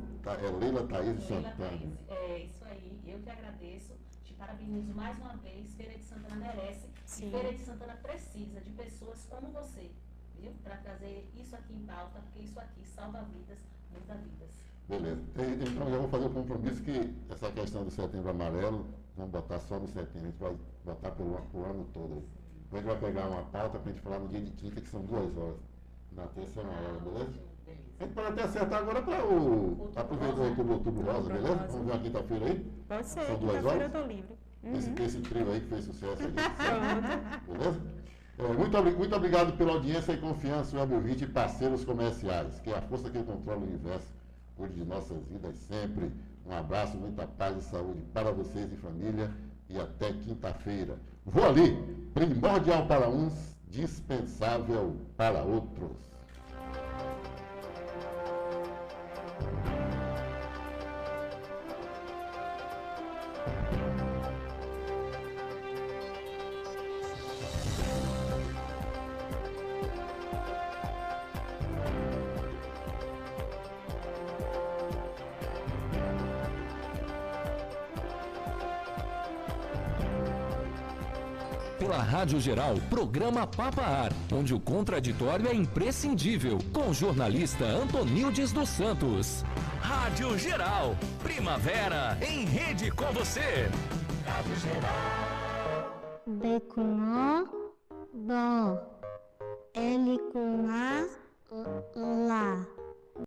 Leila Thaís Santana. É isso aí. Eu que agradeço. Te parabenizo mais uma vez. Feira de Santana merece. Sim. E Feira de Santana precisa de pessoas como você, viu? Para trazer isso aqui em pauta, porque isso aqui salva vidas, muda vidas. Beleza. Então já vou fazer o compromisso que essa questão do Setembro Amarelo, vamos botar só no setembro, a gente vai botar pelo ano todo. A gente vai pegar uma pauta pra gente falar no dia de quinta, que são 2 horas. Na terça é 1 hora, beleza? A gente pode até acertar agora para aproveitar o Outubro Rosa, beleza? Vamos ver uma quinta-feira aí? Pode ser, são 2 quinta-feira horas? eu tô livre. Esse trio aí que fez sucesso aí. Beleza? Muito obrigado pela audiência e confiança, meu ouvinte e parceiros comerciais. Que a força que controla o universo cuide de nossas vidas sempre. Um abraço, muita paz e saúde para vocês e família. E até quinta-feira. Vou ali, primordial para uns, dispensável para outros. Pela Rádio Geral, programa Papa Ar, onde o contraditório é imprescindível, com o jornalista Antonildes dos Santos. Rádio Geral, primavera em rede com você. Rádio Geral. D com O, dó. L com A, lá.